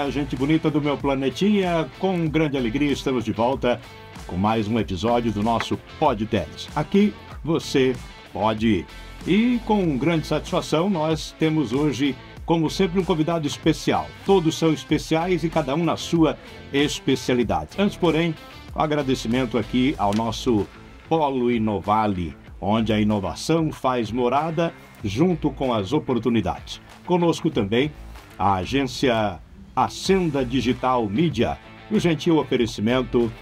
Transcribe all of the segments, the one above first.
Olá, gente bonita do meu planetinha. Com grande alegria estamos de volta com mais um episódio do nosso Pod Teles. Aqui você pode ir. E com grande satisfação nós temos hoje, como sempre, um convidado especial. Todos são especiais e cada um na sua especialidade. Antes, porém, um agradecimento aqui ao nosso Polo Inovale, onde a inovação faz morada junto com as oportunidades. Conosco também a agência Acenda Digital Mídia, o gentil oferecimento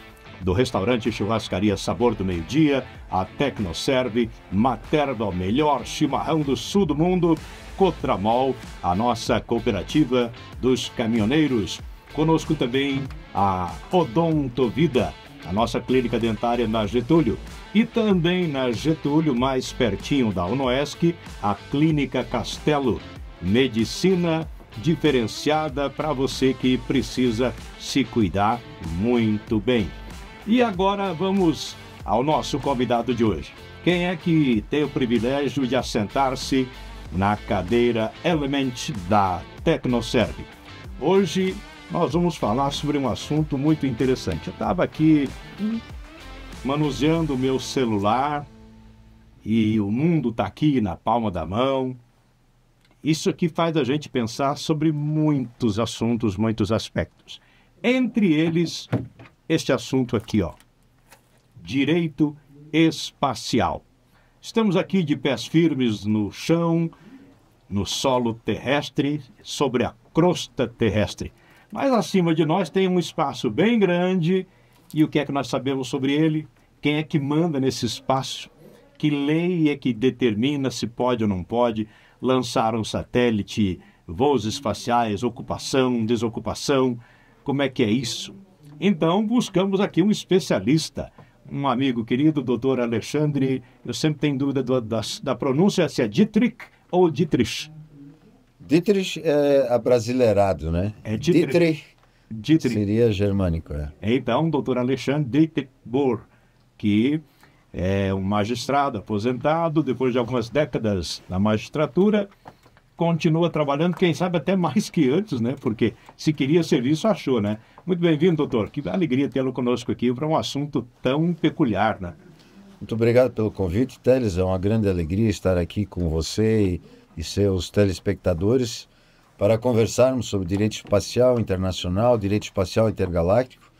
do restaurante Churrascaria Sabor do Meio-Dia, a Tecnoserve, Materva, o melhor chimarrão do sul do mundo, Cotramol, a nossa cooperativa dos caminhoneiros. Conosco também a Odontovida, a nossa clínica dentária na Getúlio. E também na Getúlio, mais pertinho da UNOESC, a Clínica Castelo, medicina diferenciada para você que precisa se cuidar muito bem. E agora vamos ao nosso convidado de hoje. Quem é que tem o privilégio de assentar-se na cadeira Element da Tecnoserve? Hoje nós vamos falar sobre um assunto muito interessante. Eu estava aqui manuseando o meu celular e o mundo está aqui na palma da mão. Isso aqui faz a gente pensar sobre muitos assuntos, muitos aspectos. Entre eles, este assunto aqui, ó, direito espacial. Estamos aqui de pés firmes no chão, no solo terrestre, sobre a crosta terrestre. Mas acima de nós tem um espaço bem grande. E o que é que nós sabemos sobre ele? Quem é que manda nesse espaço? Que lei é que determina se pode ou não pode lançar um satélite, voos espaciais, ocupação, desocupação? Como é que é isso? Então, buscamos aqui um especialista, um amigo querido, doutor Alexandre. Eu sempre tenho dúvida da pronúncia, se é Dietrich ou Dietrich. Dietrich é abrasileirado, né? É Dietrich. Seria germânico, é. Então, doutor Alexandre Dietrich Bohr, que é um magistrado aposentado, depois de algumas décadas na magistratura, continua trabalhando, quem sabe até mais que antes, né? Porque se queria serviço, achou, né? Muito bem-vindo, doutor. Que alegria tê-lo conosco aqui para um assunto tão peculiar, né? Muito obrigado pelo convite, Teles. É uma grande alegria estar aqui com você e seus telespectadores para conversarmos sobre direito espacial internacional, direito espacial intergaláctico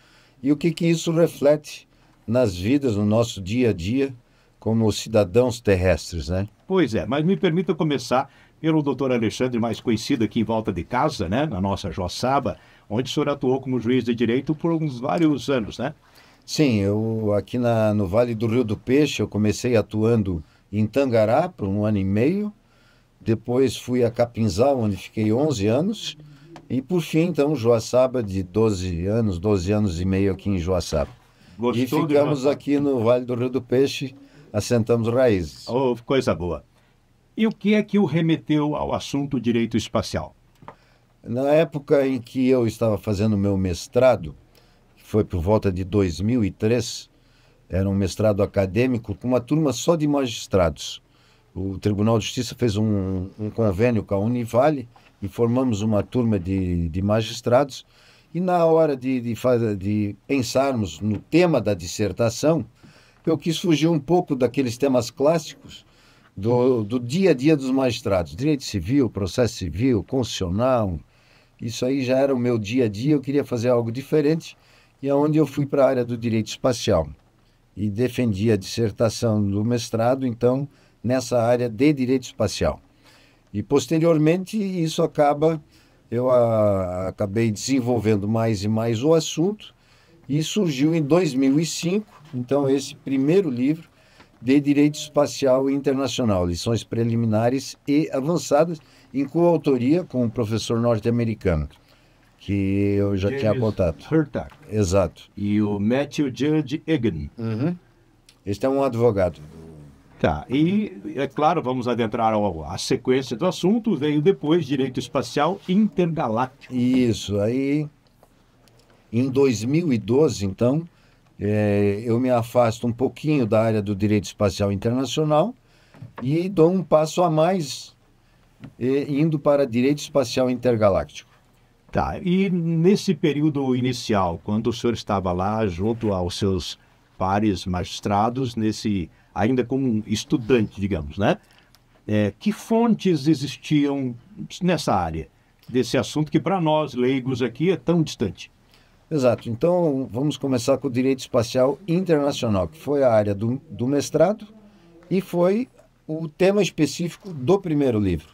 e o que isso reflete nas vidas, no nosso dia a dia, como cidadãos terrestres, né? Pois é, mas me permita começar pelo doutor Alexandre, mais conhecido aqui em volta de casa, né? Na nossa Joaçaba, onde o senhor atuou como juiz de direito por uns vários anos, né? Sim, eu aqui no Vale do Rio do Peixe, eu comecei atuando em Tangará por 1 ano e meio, depois fui a Capinzal, onde fiquei 11 anos, e por fim, então, Joaçaba, de 12 anos e meio aqui em Joaçaba. Gostou? E ficamos aqui no Vale do Rio do Peixe, assentamos raízes. Oh, coisa boa. E o que é que o remeteu ao assunto direito espacial? Na época em que eu estava fazendo meu mestrado, que foi por volta de 2003, era um mestrado acadêmico com uma turma só de magistrados. O Tribunal de Justiça fez um convênio com a Univale e formamos uma turma de magistrados. E na hora de pensarmos no tema da dissertação, eu quis fugir um pouco daqueles temas clássicos do dia a dia dos magistrados. Direito civil, processo civil, constitucional. Isso aí já era o meu dia a dia, eu queria fazer algo diferente. E é onde eu fui para a área do direito espacial. E defendi a dissertação do mestrado, então, nessa área de direito espacial. E, posteriormente, eu acabei desenvolvendo mais e mais o assunto e surgiu em 2005, então, esse primeiro livro de Direito Espacial Internacional, lições preliminares e avançadas, em coautoria com um professor norte-americano, que eu já tinha contato. Hurtak. Exato. E o Matthew Judge Egan. Uhum. Este é um advogado. Tá, e é claro, vamos adentrar a sequência do assunto, veio depois Direito Espacial Intergaláctico. Isso, aí em 2012, então, eu me afasto um pouquinho da área do direito espacial internacional e dou um passo a mais, indo para direito espacial intergaláctico. Tá, e nesse período inicial, quando o senhor estava lá junto aos seus pares magistrados, ainda como um estudante, digamos, né? Que fontes existiam nessa área, desse assunto que para nós, leigos aqui, é tão distante? Exato. Então, vamos começar com o direito espacial internacional, que foi a área do mestrado e foi o tema específico do primeiro livro.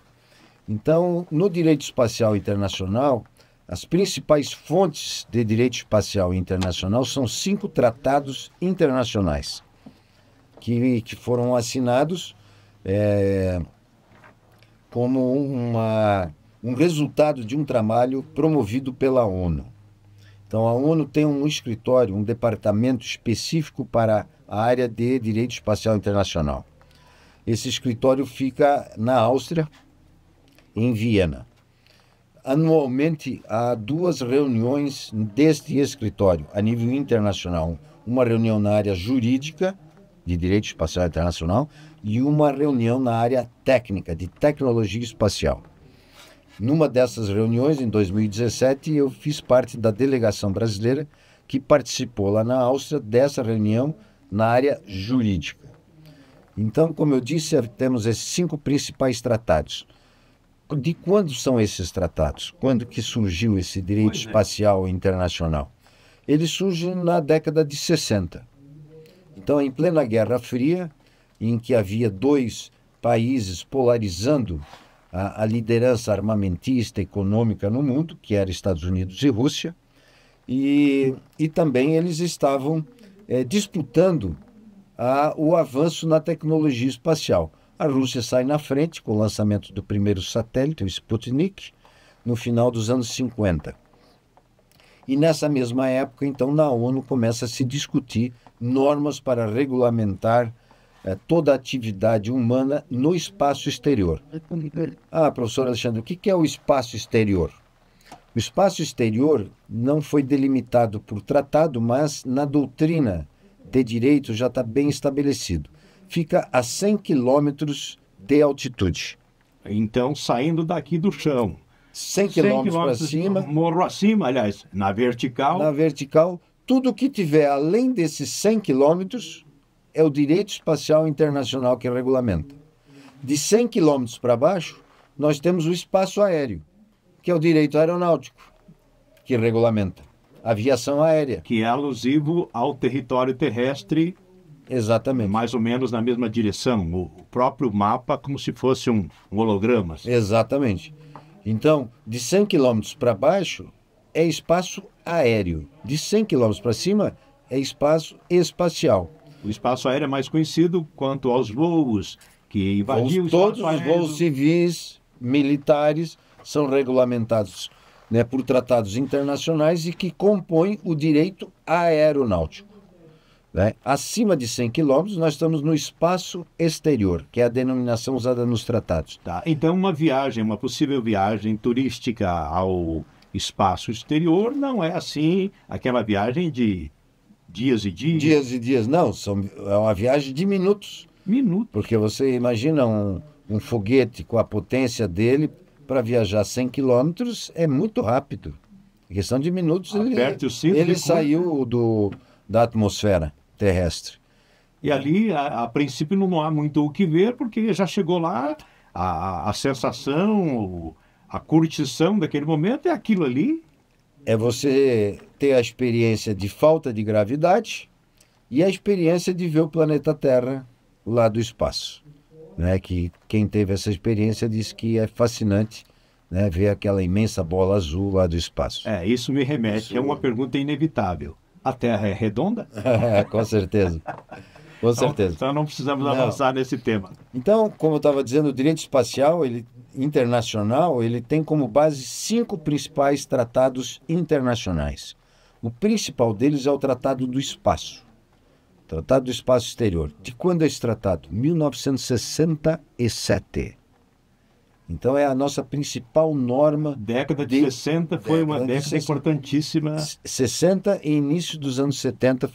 Então, no direito espacial internacional, as principais fontes de direito espacial internacional são 5 tratados internacionais que foram assinados como um resultado de um trabalho promovido pela ONU. Então, a ONU tem um escritório, um departamento específico para a área de direito espacial internacional. Esse escritório fica na Áustria, em Viena. Anualmente, há 2 reuniões deste escritório, a nível internacional. Uma reunião na área jurídica, de direito espacial internacional, e uma reunião na área técnica, de tecnologia espacial. Numa dessas reuniões, em 2017, eu fiz parte da delegação brasileira que participou lá na Áustria dessa reunião na área jurídica. Então, como eu disse, temos esses 5 principais tratados. De quando são esses tratados? Quando que surgiu esse direito espacial internacional? Ele surge na década de 60. Então, em plena Guerra Fria, em que havia 2 países polarizando a liderança armamentista econômica no mundo, que era Estados Unidos e Rússia, e também eles estavam disputando o avanço na tecnologia espacial. A Rússia sai na frente com o lançamento do primeiro satélite, o Sputnik, no final dos anos 50. E nessa mesma época, então, na ONU começa a se discutir normas para regulamentar toda a atividade humana no espaço exterior. Professor Alexandre, o que é o espaço exterior? O espaço exterior não foi delimitado por tratado, mas na doutrina de direito já está bem estabelecido. Fica a 100 quilômetros de altitude. Então, saindo daqui do chão. 100 quilômetros para cima. Morro acima, aliás, na vertical. Na vertical, tudo que tiver além desses 100 quilômetros é o direito espacial internacional que regulamenta. De 100 quilômetros para baixo, nós temos o espaço aéreo, que é o direito aeronáutico, que regulamenta. Aviação aérea. Que é alusivo ao território terrestre. Exatamente. Mais ou menos na mesma direção. O próprio mapa como se fosse um holograma. Assim. Exatamente. Então, de 100 quilômetros para baixo é espaço aéreo. De 100 quilômetros para cima é espaço espacial. O espaço aéreo é mais conhecido quanto aos voos que invadiam o espaço todos aéreo. Todos os voos civis, militares, são regulamentados por tratados internacionais e que compõem o direito aeronáutico. Acima de 100 quilômetros, nós estamos no espaço exterior, que é a denominação usada nos tratados. Tá. Então, uma possível viagem turística ao espaço exterior não é assim aquela viagem de dias e dias? Dias e dias, não. É uma viagem de minutos. Minutos. Porque você imagina um foguete com a potência dele para viajar 100 quilômetros é muito rápido. Em questão de minutos, ele saiu da atmosfera terrestre. E ali, a princípio, não há muito o que ver, porque já chegou lá, a sensação, a curtição daquele momento é aquilo ali. É você ter a experiência de falta de gravidade e a experiência de ver o planeta Terra lá do espaço. Que quem teve essa experiência disse que é fascinante ver aquela imensa bola azul lá do espaço. Isso me remete a uma pergunta inevitável. A Terra é redonda? Com certeza. Com certeza. Então não precisamos avançar nesse tema. Então, como eu estava dizendo, o direito espacial internacional ele tem como base 5 principais tratados internacionais. O principal deles é o Tratado do Espaço. Tratado do Espaço Exterior. De quando é esse tratado? 1967. Então é a nossa principal norma. Década de 60 foi uma década importantíssima. 60 e início dos anos 70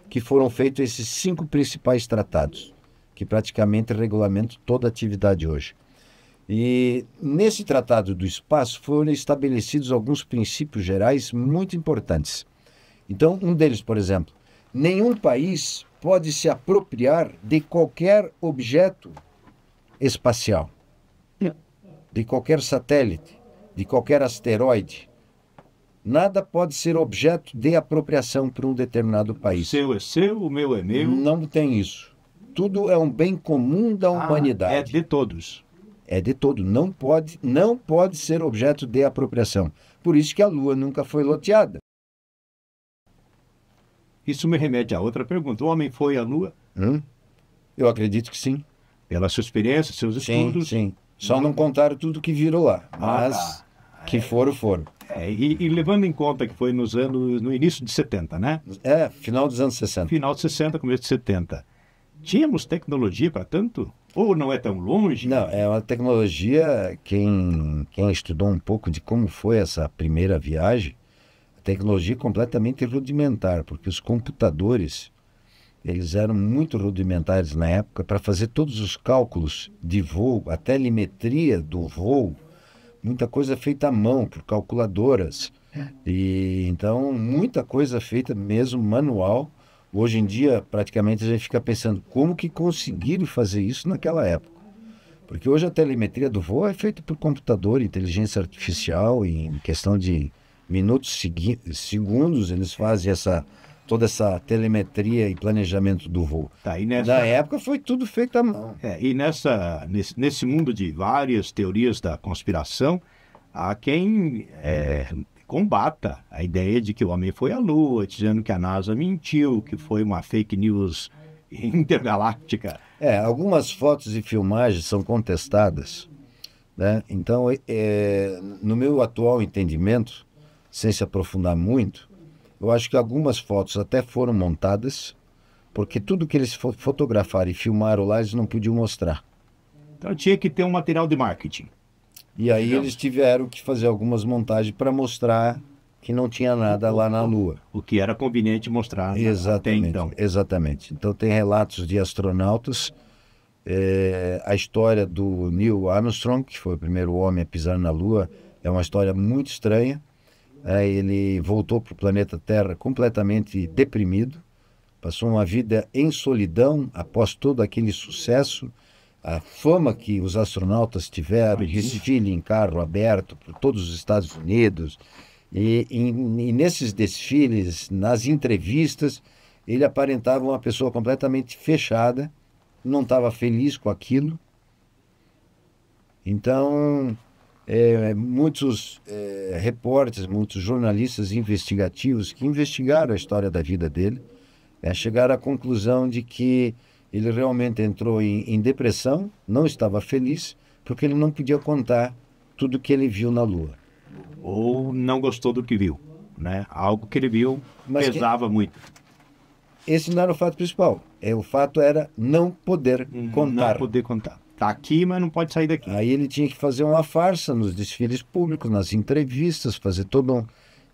que foram feitos esses 5 principais tratados, que praticamente regulamentam toda a atividade hoje. E nesse Tratado do Espaço foram estabelecidos alguns princípios gerais muito importantes. Então, um deles, por exemplo, nenhum país pode se apropriar de qualquer objeto espacial, de qualquer satélite, de qualquer asteroide. Nada pode ser objeto de apropriação para um determinado país. O seu é seu, o meu é meu. Não tem isso. Tudo é um bem comum da humanidade. É de todos. É de todo. Não pode ser objeto de apropriação. Por isso que a Lua nunca foi loteada. Isso me remete a outra pergunta. O homem foi à Lua? Eu acredito que sim. Pela sua experiência, seus estudos? Sim. Só não contaram tudo que virou lá. Mas que foram. E levando em conta que foi no início de 70, né? Final dos anos 60. Final de 60, começo de 70. Tínhamos tecnologia para tanto? Ou não é tão longe? Não, é uma tecnologia, quem estudou um pouco de como foi essa primeira viagem, a tecnologia completamente rudimentar, porque os computadores, eles eram muito rudimentares na época para fazer todos os cálculos de voo, a telemetria do voo, muita coisa feita à mão, por calculadoras. E então, muita coisa feita mesmo manual. Hoje em dia, praticamente, a gente fica pensando como que conseguiram fazer isso naquela época. Porque hoje a telemetria do voo é feita por computador, inteligência artificial, e em questão de minutos, segundos, eles fazem toda essa telemetria e planejamento do voo. Na época foi tudo feito à mão. E nesse mundo de várias teorias da conspiração, há quem combata a ideia de que o homem foi à Lua, dizendo que a NASA mentiu, que foi uma fake news intergaláctica. Algumas fotos e filmagens são contestadas, né? Então, no meu atual entendimento, sem se aprofundar muito, eu acho que algumas fotos até foram montadas, porque tudo que eles fotografaram e filmaram lá, eles não podiam mostrar. Então tinha que ter um material de marketing. E aí eles tiveram que fazer algumas montagens para mostrar que não tinha nada lá na Lua. O que era conveniente mostrar até então. Exatamente. Então tem relatos de astronautas, a história do Neil Armstrong, que foi o primeiro homem a pisar na Lua, é uma história muito estranha. Ele voltou para o planeta Terra completamente deprimido, passou uma vida em solidão após todo aquele sucesso, a fama que os astronautas tiveram, desfile em carro aberto por todos os Estados Unidos, e nesses desfiles, nas entrevistas, ele aparentava uma pessoa completamente fechada, não estava feliz com aquilo. Então, muitos repórteres, muitos jornalistas investigativos que investigaram a história da vida dele, chegaram à conclusão de que ele realmente entrou em depressão, não estava feliz, porque ele não podia contar tudo que ele viu na Lua. Ou não gostou do que viu, né? Algo que ele viu pesava muito. Esse não era o fato principal. O fato era não poder contar. Não poder contar. Está aqui, mas não pode sair daqui. Aí ele tinha que fazer uma farsa nos desfiles públicos, nas entrevistas, fazer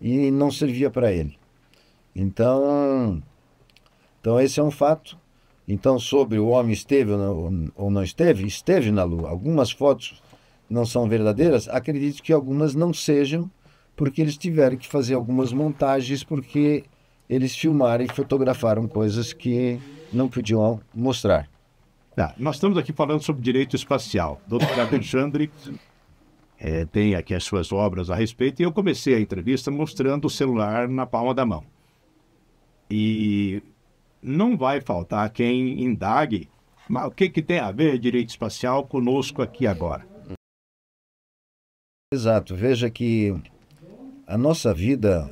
e não servia para ele. Então esse é um fato. Então, sobre o homem esteve ou não esteve na Lua. Algumas fotos não são verdadeiras, acredito que algumas não sejam, porque eles tiveram que fazer algumas montagens, porque eles filmaram e fotografaram coisas que não podiam mostrar. Nós estamos aqui falando sobre direito espacial. Dr. Alexandre tem aqui as suas obras a respeito, e eu comecei a entrevista mostrando o celular na palma da mão. E não vai faltar quem indague, mas o que tem a ver direito espacial conosco aqui agora? Exato. Veja que a nossa vida,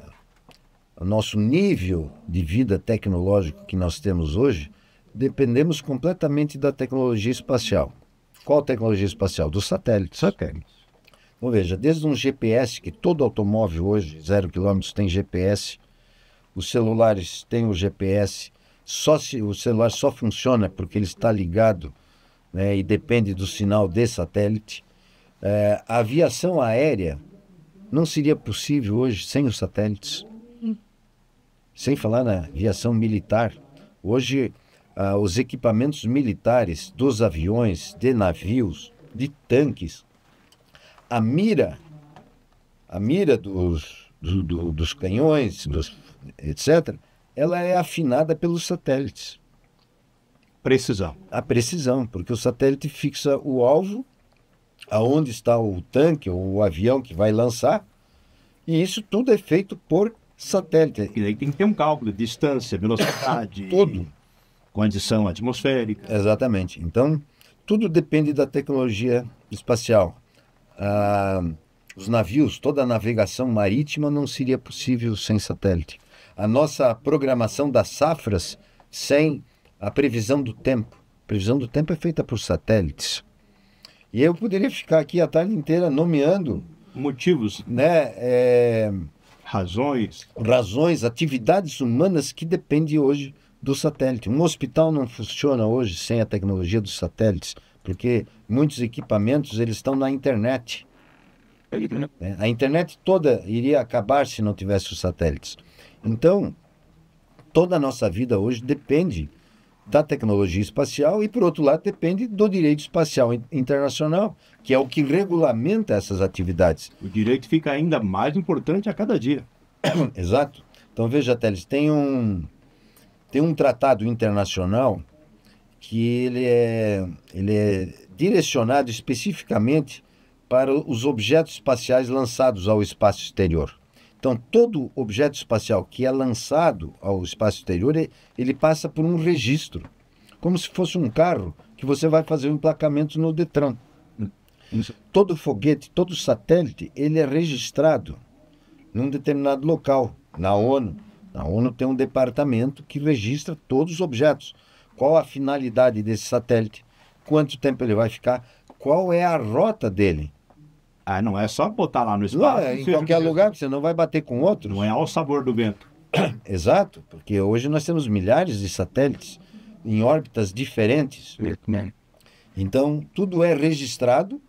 o nosso nível de vida tecnológico que nós temos hoje, dependemos completamente da tecnologia espacial. Qual tecnologia espacial? Dos satélites. Então veja, desde um GPS, que todo automóvel hoje, 0 km, tem GPS, os celulares têm o GPS, o celular só funciona porque ele está ligado, né, e depende do sinal de satélite. A aviação aérea não seria possível hoje sem os satélites. Sem falar na aviação militar. Hoje, os equipamentos militares dos aviões, de navios, de tanques, a mira dos canhões, etc., ela é afinada pelos satélites. Precisão. A precisão, porque o satélite fixa o alvo, aonde está o tanque ou o avião que vai lançar, e isso tudo é feito por satélite. E aí tem que ter um cálculo de distância, velocidade, Tudo. condição atmosférica. Exatamente. Então, tudo depende da tecnologia espacial. Os navios, toda a navegação marítima não seria possível sem satélite. A nossa programação das safras sem a previsão do tempo. A previsão do tempo é feita por satélites. E eu poderia ficar aqui a tarde inteira nomeando, Motivos, né, razões. razões, atividades humanas que dependem hoje do satélite. Um hospital não funciona hoje sem a tecnologia dos satélites, porque muitos equipamentos eles estão na internet. Né? A internet toda iria acabar se não tivesse os satélites. Então, toda a nossa vida hoje depende da tecnologia espacial e, por outro lado, depende do direito espacial internacional, que é o que regulamenta essas atividades. O direito fica ainda mais importante a cada dia. Exato. Então, veja, Teles, tem um tratado internacional que ele é direcionado especificamente para os objetos espaciais lançados ao espaço exterior. Então, todo objeto espacial que é lançado ao espaço exterior, ele passa por um registro, como se fosse um carro que você vai fazer um emplacamento no Detran. Todo foguete, todo satélite, ele é registrado num determinado local, na ONU. A ONU tem um departamento que registra todos os objetos. Qual a finalidade desse satélite? Quanto tempo ele vai ficar? Qual é a rota dele? Ah, não é só botar lá no Não, espaço. em qualquer lugar, você não vai bater com outros. Não é ao sabor do vento. Exato, porque hoje nós temos milhares de satélites em órbitas diferentes. Então, tudo é registrado,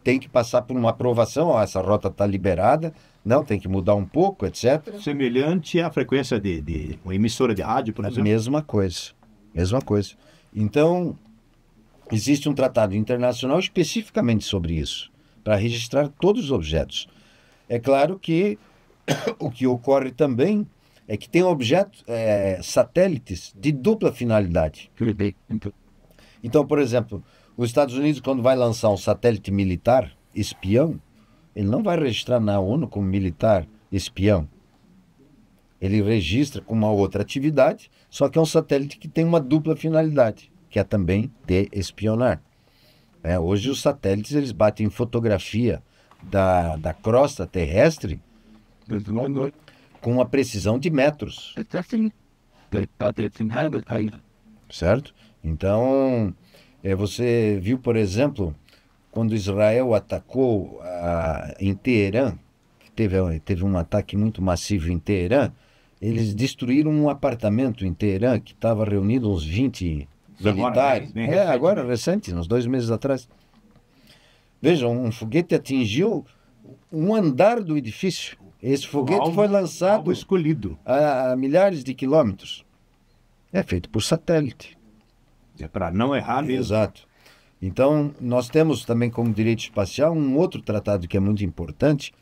tem que passar por uma aprovação, ó, essa rota está liberada, não, tem que mudar um pouco, etc. Semelhante à frequência de uma emissora de rádio, por exemplo. Mesma coisa, mesma coisa. Então, existe um tratado internacional especificamente sobre isso, para registrar todos os objetos. É claro que o que ocorre também é que tem objetos, satélites de dupla finalidade. Então, por exemplo, os Estados Unidos, quando vai lançar um satélite militar espião, ele não vai registrar na ONU como militar espião. Ele registra com uma outra atividade, só que é um satélite que tem uma dupla finalidade, que é também de espionar. Hoje os satélites eles batem fotografia da crosta terrestre com uma precisão de metros. Certo? Então, você viu, por exemplo, quando Israel atacou em Teherã, teve um ataque muito massivo em Teherã, eles destruíram um apartamento em Teherã que estava reunido uns 20 militares. Agora, recente, uns 2 meses atrás. Vejam, um foguete atingiu um andar do edifício. Esse foguete foi lançado escolhido a milhares de quilômetros. É feito por satélite. É para não errar mesmo. Exato. Então, nós temos também como direito espacial um outro tratado que é muito importante,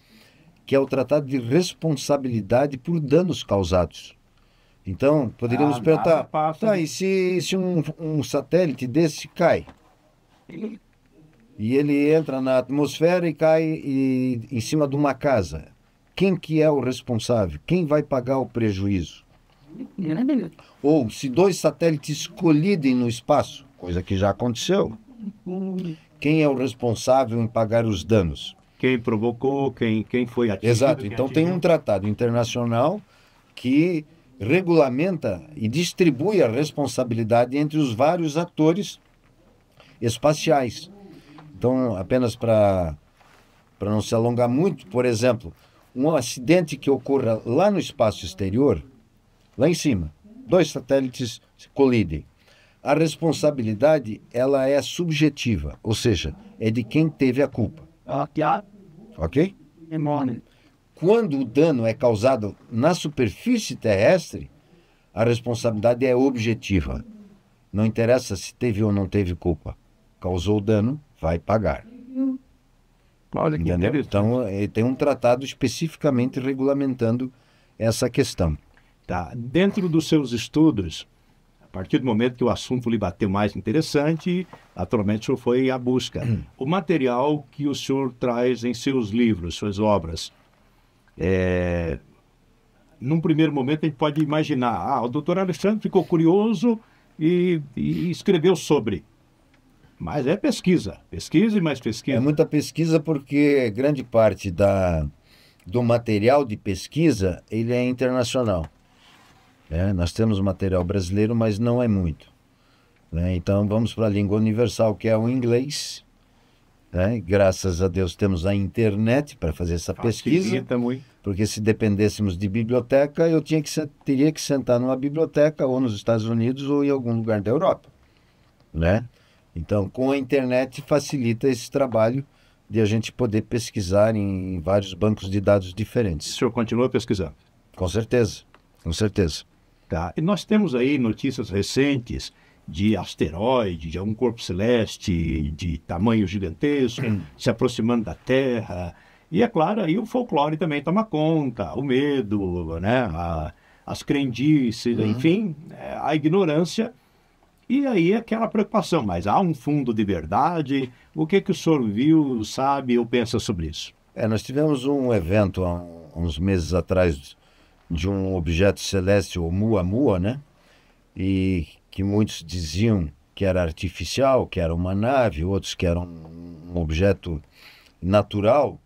que é o Tratado de Responsabilidade por Danos Causados. Então, poderíamos perguntar, e se um satélite desse cai? E ele entra na atmosfera e cai em cima de uma casa. Quem que é o responsável? Quem vai pagar o prejuízo? Ou se 2 satélites colidem no espaço, coisa que já aconteceu, quem é o responsável em pagar os danos? Quem provocou, quem foi atingido. Exato. Então tem um tratado internacional que regulamenta e distribui a responsabilidade entre os vários atores espaciais. Então, apenas para não se alongar muito, por exemplo, um acidente que ocorra lá no espaço exterior, lá em cima, 2 satélites colidem. A responsabilidade, ela é subjetiva, ou seja, é de quem teve a culpa. Ok? Quando o dano é causado na superfície terrestre, a responsabilidade é objetiva. Não interessa se teve ou não teve culpa. Causou dano, vai pagar. Olha que Entendeu? interessante. Então, tem um tratado especificamente regulamentando essa questão. Tá. Dentro dos seus estudos, a partir do momento que o assunto lhe bateu mais interessante, naturalmente o senhor foi à busca. O material que o senhor traz em seus livros, suas obras, num primeiro momento a gente pode imaginar, o doutor Alexandre ficou curioso e escreveu sobre. Mas é pesquisa, pesquisa e mais É pesquisa. muita pesquisa porque grande parte do material de pesquisa ele é internacional. Nós temos material brasileiro, mas não é muito. Então vamos para a língua universal, que é o inglês. Graças a Deus temos a internet para fazer essa pesquisa, Facilita muito. porque se dependêssemos de biblioteca, eu teria que sentar numa biblioteca ou nos Estados Unidos ou em algum lugar da Europa. Então, com a internet facilita esse trabalho de a gente poder pesquisar em vários bancos de dados O diferentes. senhor continua pesquisando. Com certeza, com certeza. Tá. E nós temos aí notícias recentes de asteroide, de algum corpo celeste de tamanho gigantesco, se aproximando da Terra. E é claro, aí o folclore também toma conta, o medo, né? As crendices, enfim, a ignorância. E aí aquela preocupação, mas há um fundo de verdade? O que o senhor viu, sabe ou pensa sobre isso? Nós tivemos um evento há uns meses atrás de um objeto celeste, o Oumuamua, né? E que muitos diziam que era artificial, que era uma nave, outros que era um objeto natural,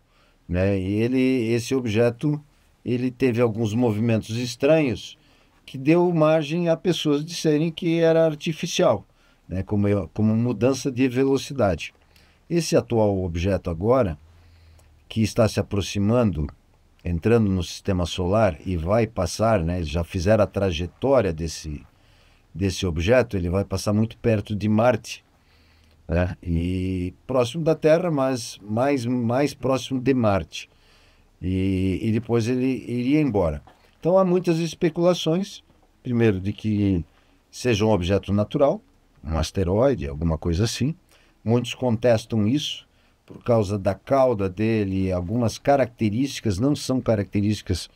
né? E esse objeto, ele teve alguns movimentos estranhos que deu margem a pessoas disserem que era artificial, né? Como mudança de velocidade. Esse atual objeto agora, que está se aproximando, entrando no sistema solar e vai passar, né? Já fizeram a trajetória desse objeto, ele vai passar muito perto de Marte, né? E próximo da Terra, mas mais próximo de Marte. E depois ele iria embora. Então há muitas especulações, primeiro de que seja um objeto natural, um asteroide, alguma coisa assim. Muitos contestam isso por causa da cauda dele, algumas características não são características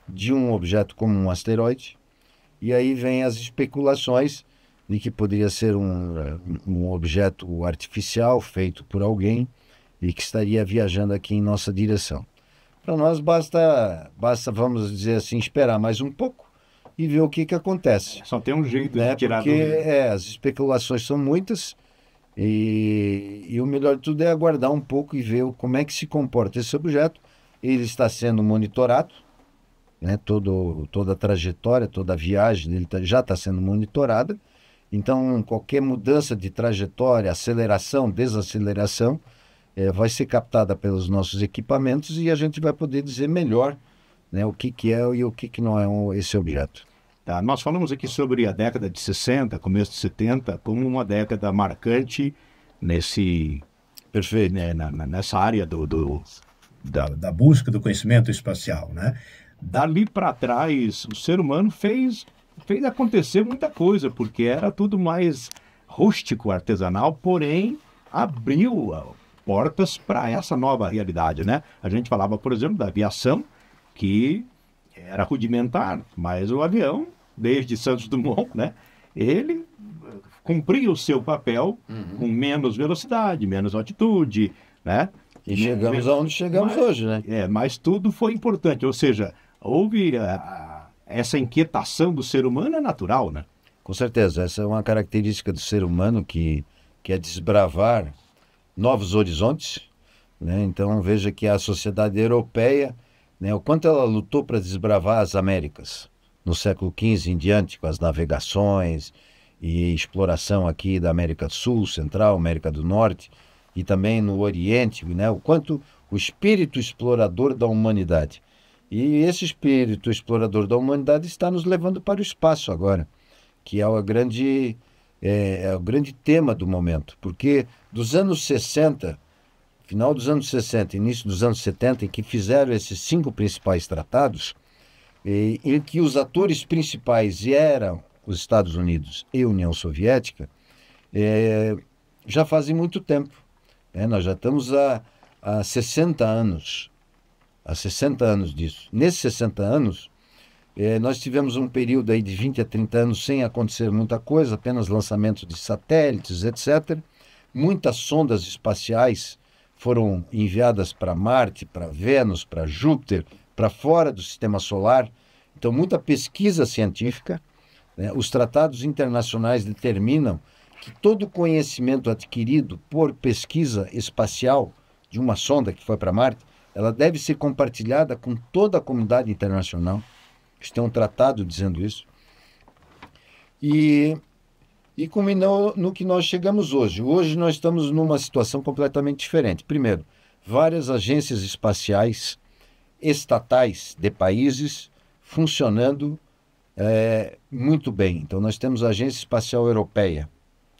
de um objeto como um asteroide. E aí vem as especulações de que poderia ser um objeto artificial feito por alguém e que estaria viajando aqui em nossa direção. Para nós basta, vamos dizer assim, esperar mais um pouco e ver o que acontece. Só tem um jeito de tirar Porque dúvida. as especulações são muitas e o melhor de tudo é aguardar um pouco e ver como é que se comporta esse objeto. Ele está sendo monitorado, né? Toda a trajetória, toda a viagem dele já está sendo monitorada. Então, qualquer mudança de trajetória, aceleração, desaceleração, vai ser captada pelos nossos equipamentos e a gente vai poder dizer melhor, né, o que é e o que não é esse objeto. Tá, nós falamos aqui sobre a década de 60, começo de 70, como uma década marcante Perfeito. nessa área da busca do conhecimento espacial, né? Dali para trás, o ser humano fez acontecer muita coisa, porque era tudo mais rústico, artesanal, porém abriu portas para essa nova realidade, né? A gente falava, por exemplo, da aviação, que era rudimentar, mas o avião, desde Santos Dumont, né? Ele cumpria o seu papel com menos velocidade, menos altitude, né? E chegamos aonde chegamos hoje, né? Mas tudo foi importante, ou seja, houve essa inquietação do ser humano é natural, né? Com certeza, essa é uma característica do ser humano que é desbravar novos horizontes, né? Então veja que a sociedade europeia, né, o quanto ela lutou para desbravar as Américas no século XV em diante, com as navegações e exploração aqui da América do Sul, Central, América do Norte e também no Oriente, né? O quanto o espírito explorador da humanidade. E esse espírito explorador da humanidade está nos levando para o espaço agora, que é o grande tema do momento, porque dos anos 60, final dos anos 60, início dos anos 70, em que fizeram esses 5 principais tratados, em que os atores principais eram os Estados Unidos e a União Soviética, já fazem muito tempo. Nós já estamos há 60 anos. Há 60 anos disso. Nesses 60 anos, nós tivemos um período aí de 20 a 30 anos sem acontecer muita coisa, apenas lançamento de satélites, etc. Muitas sondas espaciais foram enviadas para Marte, para Vênus, para Júpiter, para fora do sistema solar. Então, muita pesquisa científica, né? Os tratados internacionais determinam que todo conhecimento adquirido por pesquisa espacial de uma sonda que foi para Marte, ela deve ser compartilhada com toda a comunidade internacional. Tem um tratado dizendo isso. E culminou no que nós chegamos hoje. Hoje nós estamos numa situação completamente diferente. Primeiro, várias agências espaciais estatais de países funcionando muito bem. Então nós temos a Agência Espacial Europeia,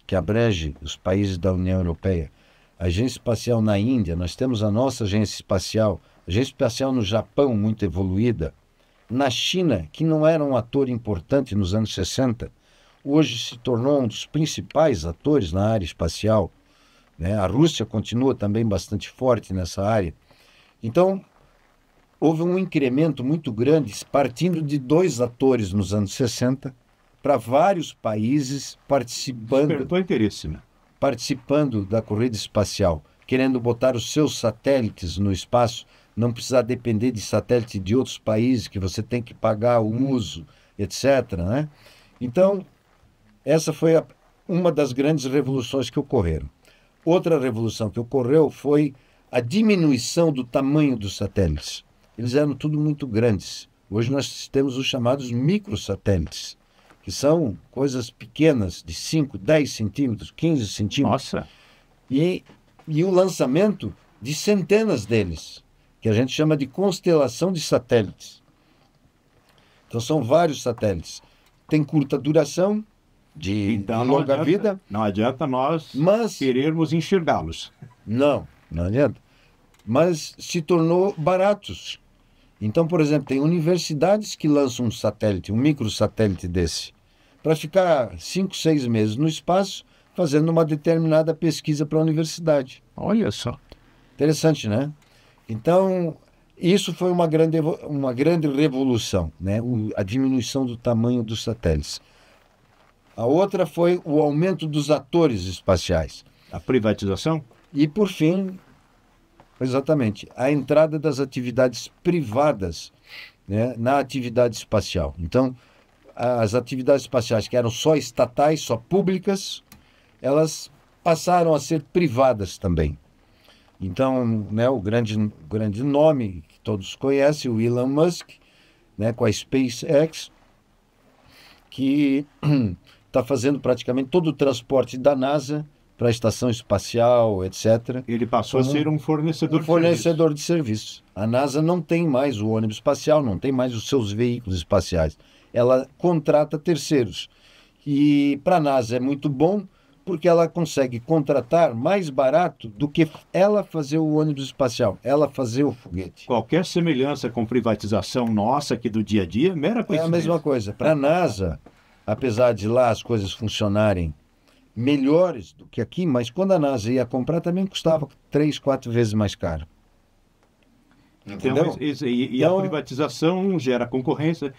que abrange os países da União Europeia. A Agência Espacial na Índia, nós temos a nossa agência espacial no Japão, muito evoluída. Na China, que não era um ator importante nos anos 60, hoje se tornou um dos principais atores na área espacial, né? A Rússia continua também bastante forte nessa área. Então, houve um incremento muito grande, partindo de 2 atores nos anos 60, para vários países Despertou interesse, né? participando da corrida espacial, querendo botar os seus satélites no espaço, não precisar depender de satélite de outros países, que você tem que pagar o uso, etc., né? Então, essa foi uma das grandes revoluções que ocorreram. Outra revolução que ocorreu foi a diminuição do tamanho dos satélites. Eles eram tudo muito grandes. Hoje nós temos os chamados microsatélites, que são coisas pequenas, de 5, 10 centímetros, 15 centímetros. Nossa! E o lançamento de centenas deles, que a gente chama de constelação de satélites. Então são vários satélites. Tem curta duração, de longa vida. Não adianta nós Mas querermos enxergá-los. não adianta. Mas se tornou baratos. Então, por exemplo, tem universidades que lançam um satélite, um microsatélite desse, para ficar 5, 6 meses no espaço, fazendo uma determinada pesquisa para a universidade. Olha só. Interessante, né? Então, isso foi uma grande revolução, né? A diminuição do tamanho dos satélites. A outra foi o aumento dos atores espaciais. A privatização? E, por fim, exatamente, a entrada das atividades privadas, né, na atividade espacial. Então, as atividades espaciais que eram só estatais, só públicas, elas passaram a ser privadas também. Então, né, o grande nome que todos conhecem, o Elon Musk, né, com a SpaceX, que está fazendo praticamente todo o transporte da NASA para a estação espacial, etc. Ele passou a ser um fornecedor de serviços. A NASA não tem mais o ônibus espacial, não tem mais os seus veículos espaciais. Ela contrata terceiros. E para a NASA é muito bom, porque ela consegue contratar mais barato do que ela fazer o ônibus espacial, ela fazer o foguete. Qualquer semelhança com privatização nossa aqui do dia a dia, mera coincidência. É a mesma coisa. Para a NASA, apesar de lá as coisas funcionarem melhores do que aqui, mas quando a NASA ia comprar também custava 3, 4 vezes mais caro. Então, a privatização gera concorrência,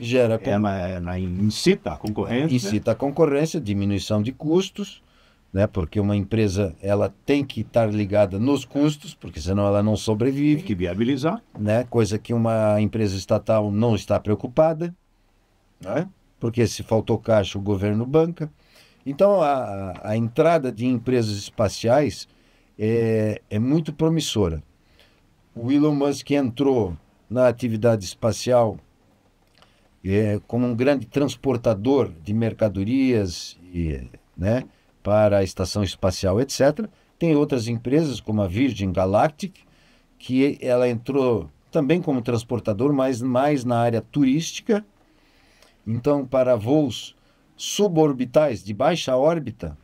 incita a concorrência. Incita a concorrência, diminuição de custos, né? Porque uma empresa ela tem que estar ligada nos custos, porque senão ela não sobrevive. Tem que viabilizar. Né? Coisa que uma empresa estatal não está preocupada, né? Porque se faltou caixa, o governo banca. Então, a entrada de empresas espaciais é muito promissora. O Elon Musk entrou na atividade espacial como um grande transportador de mercadorias né, para a estação espacial, etc. Tem outras empresas, como a Virgin Galactic, que ela entrou também como transportador, mas mais na área turística. Então, para voos suborbitais, de baixa órbita,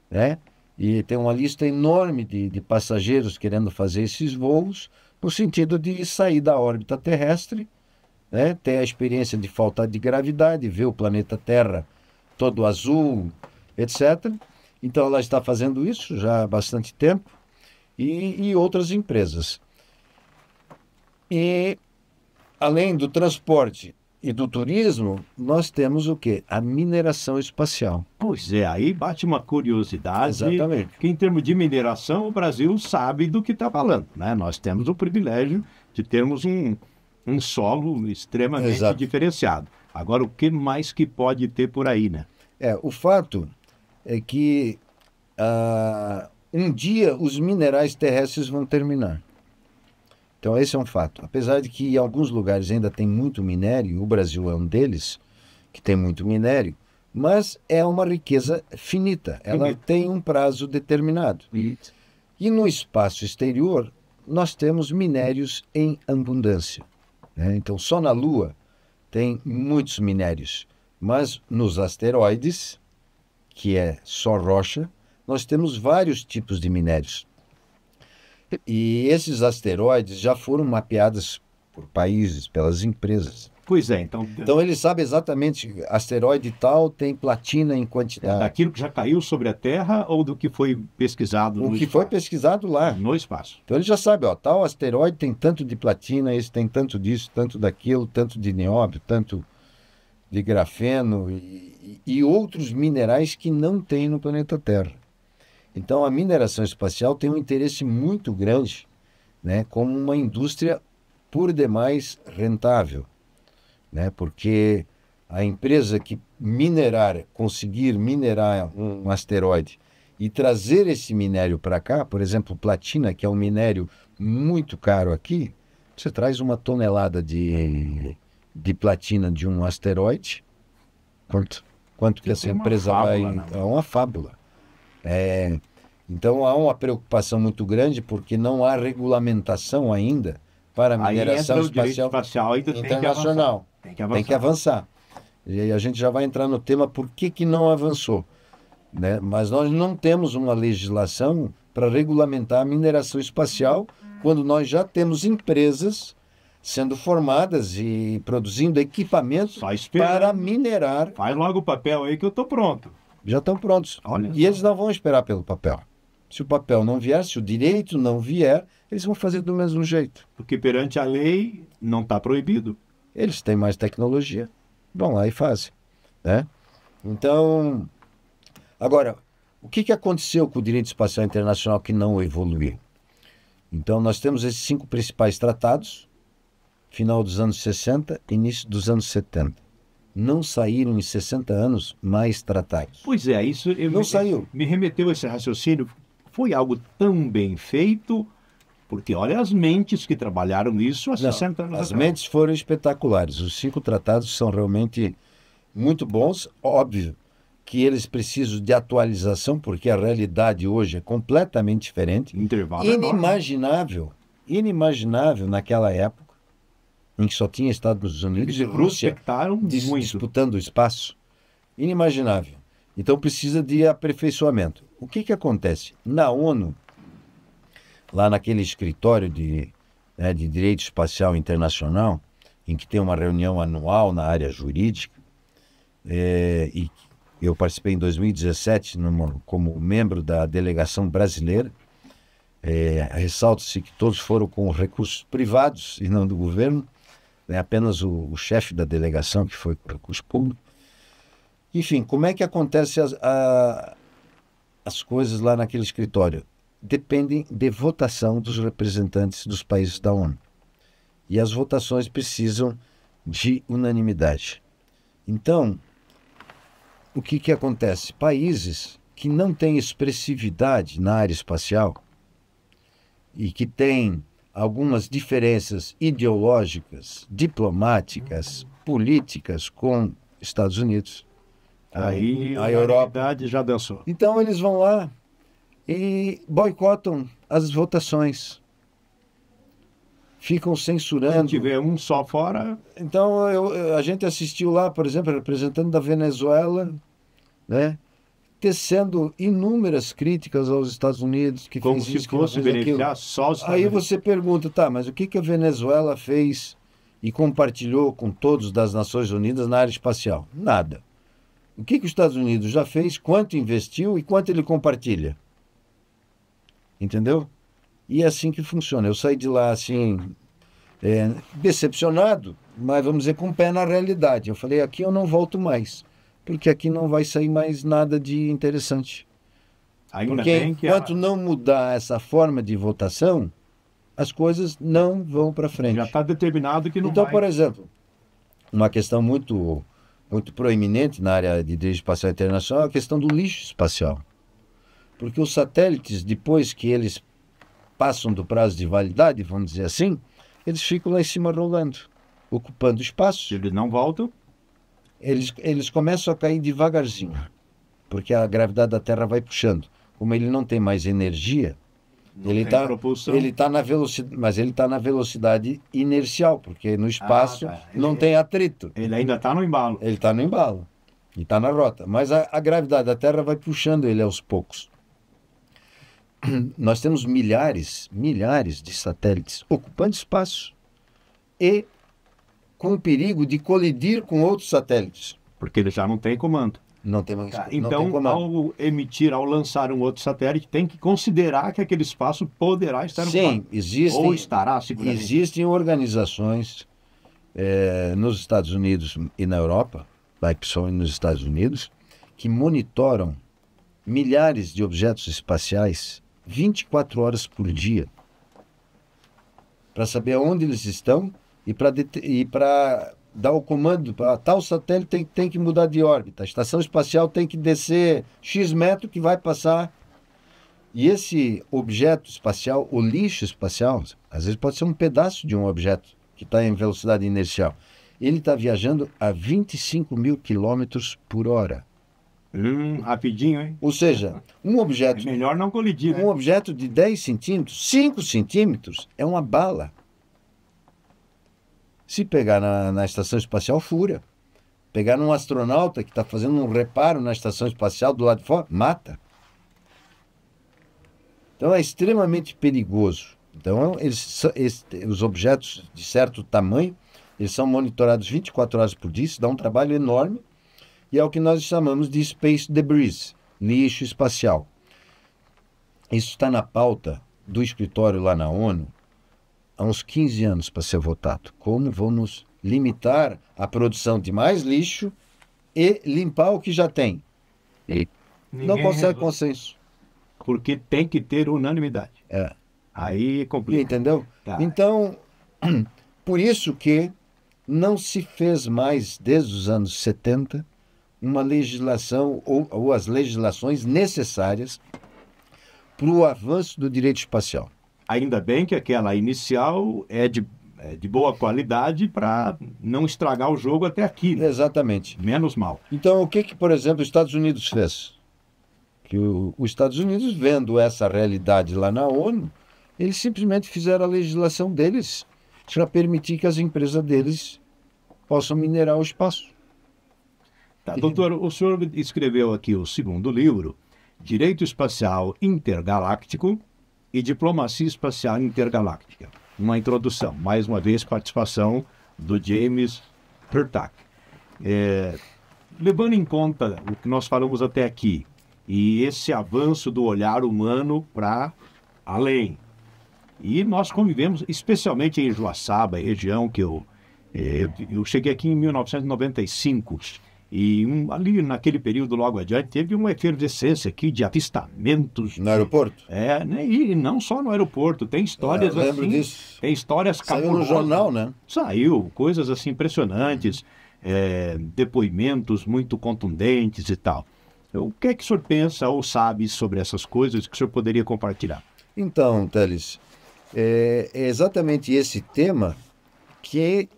né? E tem uma lista enorme de passageiros querendo fazer esses voos, no sentido de sair da órbita terrestre, né? Ter a experiência de falta de gravidade, ver o planeta Terra todo azul, etc. Então ela está fazendo isso já há bastante tempo. e outras empresas. E, além do transporte e do turismo, nós temos o quê? A mineração espacial. Pois é, aí bate uma curiosidade. Exatamente. Que em termos de mineração, o Brasil sabe do que está falando, né? Nós temos o privilégio de termos um solo extremamente Exato. diferenciado. Agora, o que mais que pode ter por aí, né? O fato é que um dia os minerais terrestres vão terminar. Então, esse é um fato. Apesar de que em alguns lugares ainda tem muito minério, o Brasil é um deles, que tem muito minério, mas é uma riqueza finita. Ela tem um prazo determinado. E no espaço exterior, nós temos minérios em abundância, né? Então, só na Lua tem muitos minérios. Mas nos asteroides, que é só rocha, nós temos vários tipos de minérios. E esses asteroides já foram mapeados por países, pelas empresas. Pois é, então eles sabem exatamente, asteroide tal tem platina em quantidade. daquilo que já caiu sobre a Terra ou do que foi pesquisado O que foi pesquisado lá. no espaço. Então ele já sabe, tal asteroide tem tanto de platina, esse tem tanto disso, tanto daquilo, tanto de nióbio, tanto de grafeno e outros minerais que não tem no planeta Terra. Então, a mineração espacial tem um interesse muito grande, né, como uma indústria por demais rentável, né, porque a empresa que conseguir minerar um asteroide e trazer esse minério para cá, por exemplo, platina, que é um minério muito caro aqui, você traz uma tonelada de platina de um asteroide, quanto que essa empresa vai... É uma fábula. Então há uma preocupação muito grande porque não há regulamentação ainda para a mineração espacial internacional. Tem que avançar. E aí a gente já vai entrar no tema por que não avançou, né? Mas nós não temos uma legislação para regulamentar a mineração espacial quando nós já temos empresas sendo formadas e produzindo equipamentos para minerar. Faz logo o papel aí que eu estou pronto. Já estão prontos. E eles não vão esperar pelo papel. Se o papel não vier, se o direito não vier, eles vão fazer do mesmo jeito. Porque perante a lei não está proibido. Eles têm mais tecnologia, vão lá e fazem, né? Então, agora, o que aconteceu com o direito espacial internacional que não evoluiu? Então, nós temos esses 5 principais tratados, final dos anos 60, início dos anos 70. Não saíram em 60 anos mais tratados. Pois é, isso saiu. Me remeteu a esse raciocínio. Foi algo tão bem feito, porque olha as mentes que trabalharam nisso há 60 anos atrás. As mentes foram espetaculares. Os 5 tratados são realmente muito bons. Óbvio que eles precisam de atualização, porque a realidade hoje é completamente diferente. Intervalo inimaginável naquela época, em que só tinha Estados Unidos e Rússia disputando o espaço. Inimaginável. Então precisa de aperfeiçoamento. O que acontece? Na ONU, lá naquele escritório de Direito Espacial Internacional, em que tem uma reunião anual na área jurídica, e eu participei em 2017 como membro da delegação brasileira. Ressalta-se que todos foram com recursos privados e não do governo, apenas o chefe da delegação que foi com recurso público. Enfim, como é que acontecem as coisas lá naquele escritório? Dependem de votação dos representantes dos países da ONU. E as votações precisam de unanimidade. Então, o que acontece? Países que não têm expressividade na área espacial e que têm algumas diferenças ideológicas, diplomáticas, políticas com Estados Unidos, aí a Europa já dançou. Então eles vão lá e boicotam as votações. Ficam censurando. Se tiver um só fora... Então a gente assistiu lá, por exemplo, representante da Venezuela, né, tecendo inúmeras críticas aos Estados Unidos. Que como fez se isso, fosse que fez beneficiar aquilo. só os Estados Aí Unidos. você pergunta, tá, mas o que a Venezuela fez e compartilhou com todos das Nações Unidas na área espacial? Nada. O que os Estados Unidos já fez, quanto investiu e quanto ele compartilha? Entendeu? E é assim que funciona. Eu saí de lá assim, decepcionado, mas vamos dizer com o pé na realidade. Eu falei, aqui eu não volto mais, porque aqui não vai sair mais nada de interessante. Ainda Porque bem que enquanto não mudar essa forma de votação, as coisas não vão para frente. já está determinado que não Então, vai. por exemplo, uma questão muito, muito proeminente na área de direito espacial internacional é a questão do lixo espacial. Porque os satélites, depois que eles passam do prazo de validade, vamos dizer assim, eles ficam lá em cima rolando, ocupando espaço. Se eles não voltam, Eles começam a cair devagarzinho, porque a gravidade da Terra vai puxando. Como ele não tem mais energia, não ele tem está propulsão. na velocidade, mas ele está na velocidade inercial, porque no espaço tá. não tem atrito. Ele ainda está no embalo. Ele está no embalo e está na rota, mas a gravidade da Terra vai puxando ele aos poucos. Nós temos milhares de satélites ocupando espaço e com o perigo de colidir com outros satélites. Porque ele já não tem comando. Não tem mais. Então, ao lançar um outro satélite, tem que considerar que aquele espaço poderá estar Sim, existem, ou estará seguramente. Existem organizações nos Estados Unidos e na Europa, principalmente nos Estados Unidos, que monitoram milhares de objetos espaciais 24 horas por dia para saber onde eles estão e para dar o comando para tal satélite tem que mudar de órbita. A estação espacial tem que descer X metro que vai passar. E esse objeto espacial, o lixo espacial, às vezes pode ser um pedaço de um objeto que está em velocidade inercial. Ele está viajando a 25 mil quilômetros por hora. Rapidinho, hein? Ou seja, um objeto... É melhor não colidir, né? Um objeto de 10 centímetros, 5 centímetros, é uma bala. Se pegar na estação espacial, fura. Pegar num astronauta que está fazendo um reparo na estação espacial do lado de fora, mata. Então é extremamente perigoso. Então os objetos de certo tamanho, eles são monitorados 24 horas por dia, isso dá um trabalho enorme, e é o que nós chamamos de space debris, lixo espacial. Isso está na pauta do escritório lá na ONU há uns 15 anos para ser votado. Como vamos limitar a produção de mais lixo e limpar o que já tem? Não consegue consenso. Porque tem que ter unanimidade. Aí complica. Entendeu? Tá. Então, por isso que não se fez mais, desde os anos 70, uma legislação ou as legislações necessárias para o avanço do direito espacial. Ainda bem que aquela inicial é de boa qualidade para não estragar o jogo até aqui. Né? Exatamente. Menos mal. Então, o que, por exemplo, os Estados Unidos fez? Que os Estados Unidos, vendo essa realidade lá na ONU, eles simplesmente fizeram a legislação deles para permitir que as empresas deles possam minerar o espaço. Tá, doutor, o senhor escreveu aqui o segundo livro, Direito Espacial Intergaláctico e Diplomacia Espacial Intergaláctica. Uma introdução, mais uma vez, participação do James Hurtak. Levando em conta o que nós falamos até aqui, e esse avanço do olhar humano para além. E nós convivemos, especialmente em Joaçaba, região que eu cheguei aqui em 1995, e ali naquele período logo adiante teve uma efervescência aqui de avistamentos. No aeroporto? Né? E não só no aeroporto, tem histórias eu lembro assim, disso. tem histórias Saiu no jornal, né? Saiu, coisas assim impressionantes, depoimentos muito contundentes e tal. O que é que o senhor pensa ou sabe sobre essas coisas que o senhor poderia compartilhar? Então, Teles, é exatamente esse tema que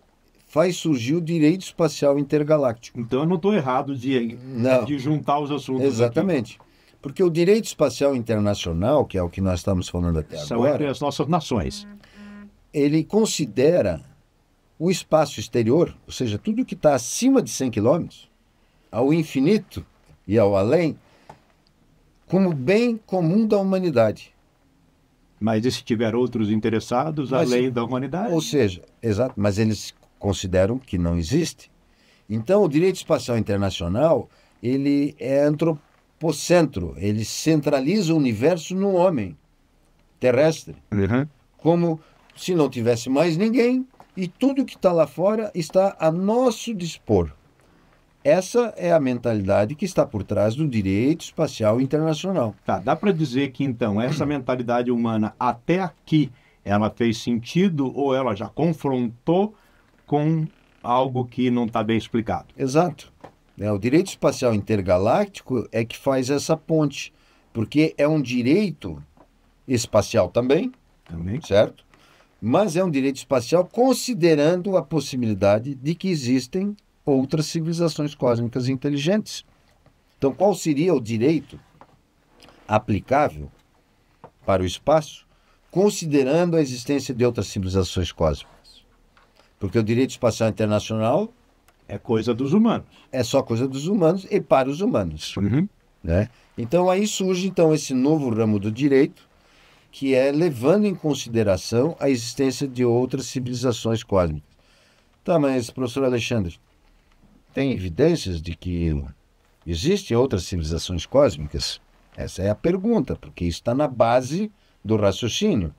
faz surgir o direito espacial intergaláctico. Então eu não estou errado de juntar os assuntos. Exatamente. Aqui. Porque o direito espacial internacional, que é o que nós estamos falando até agora... São entre as nossas nações. Ele considera o espaço exterior, ou seja, tudo que está acima de 100 quilômetros, ao infinito e ao além, como bem comum da humanidade. Mas e se tiver outros interessados além da humanidade? Ou seja, exato, mas eles consideram que não existe. Então, o direito espacial internacional, ele é antropocentro, ele centraliza o universo no homem. terrestre, Uhum. como se não tivesse mais ninguém e tudo que está lá fora está a nosso dispor. Essa é a mentalidade que está por trás do direito espacial internacional. Tá, dá para dizer que então essa mentalidade humana até aqui ela fez sentido ou ela já confrontou com algo que não está bem explicado? Exato. O direito espacial intergaláctico é que faz essa ponte, porque é um direito espacial também, Também. certo? Mas é um direito espacial considerando a possibilidade de que existem outras civilizações cósmicas inteligentes. Então, qual seria o direito aplicável para o espaço, considerando a existência de outras civilizações cósmicas? Porque o direito espacial internacional É coisa dos humanos. é só coisa dos humanos e para os humanos, Uhum. né? Então, aí surge esse novo ramo do direito, que é levando em consideração a existência de outras civilizações cósmicas. Tá, mas, professor Alexandre, tem evidências de que existem outras civilizações cósmicas? Essa é a pergunta, porque isso está na base do raciocínio.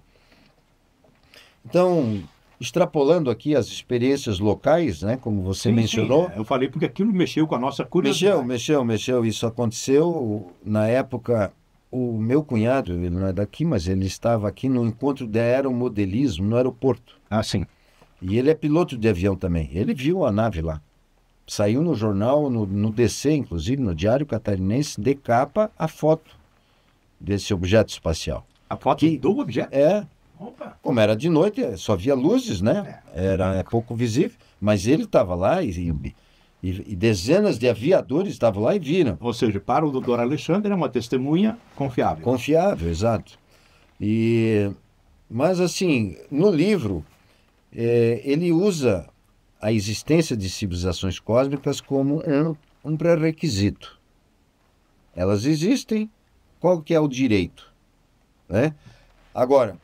Então, extrapolando aqui as experiências locais, né, como você mencionou. Eu falei porque aquilo mexeu com a nossa curiosidade. Mexeu. Isso aconteceu na época. O meu cunhado, ele não é daqui, mas ele estava aqui no encontro de aeromodelismo no aeroporto. Ah, sim. E ele é piloto de avião também. Ele viu a nave lá. Saiu no jornal, no DC, inclusive, no Diário Catarinense, de capa, a foto desse objeto espacial. A foto do objeto? Opa. Como era de noite, só via luzes, né? Era pouco visível. Mas ele estava lá e dezenas de aviadores estavam lá e viram. Ou seja, para o doutor Alexandre é uma testemunha confiável. Confiável, exato. Mas, assim, no livro, ele usa a existência de civilizações cósmicas como um pré-requisito. Elas existem, qual que é o direito? Né? Agora,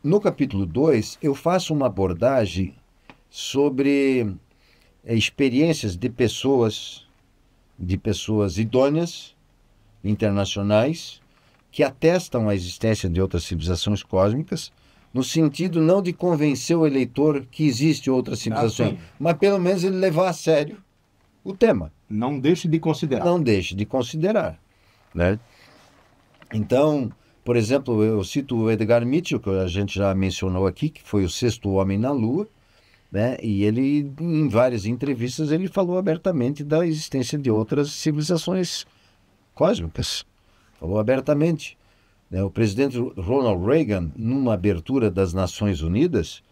no capítulo 2, eu faço uma abordagem sobre experiências de pessoas idôneas, internacionais, que atestam a existência de outras civilizações cósmicas, no sentido não de convencer o eleitor que existe outras civilizações, mas pelo menos ele levar a sério o tema. Não deixe de considerar. Não deixe de considerar, né? Então, por exemplo, eu cito o Edgar Mitchell, que a gente já mencionou aqui, que foi o sexto homem na Lua, né? E ele, em várias entrevistas, ele falou abertamente da existência de outras civilizações cósmicas. Falou abertamente. O presidente Ronald Reagan, numa abertura das Nações Unidas,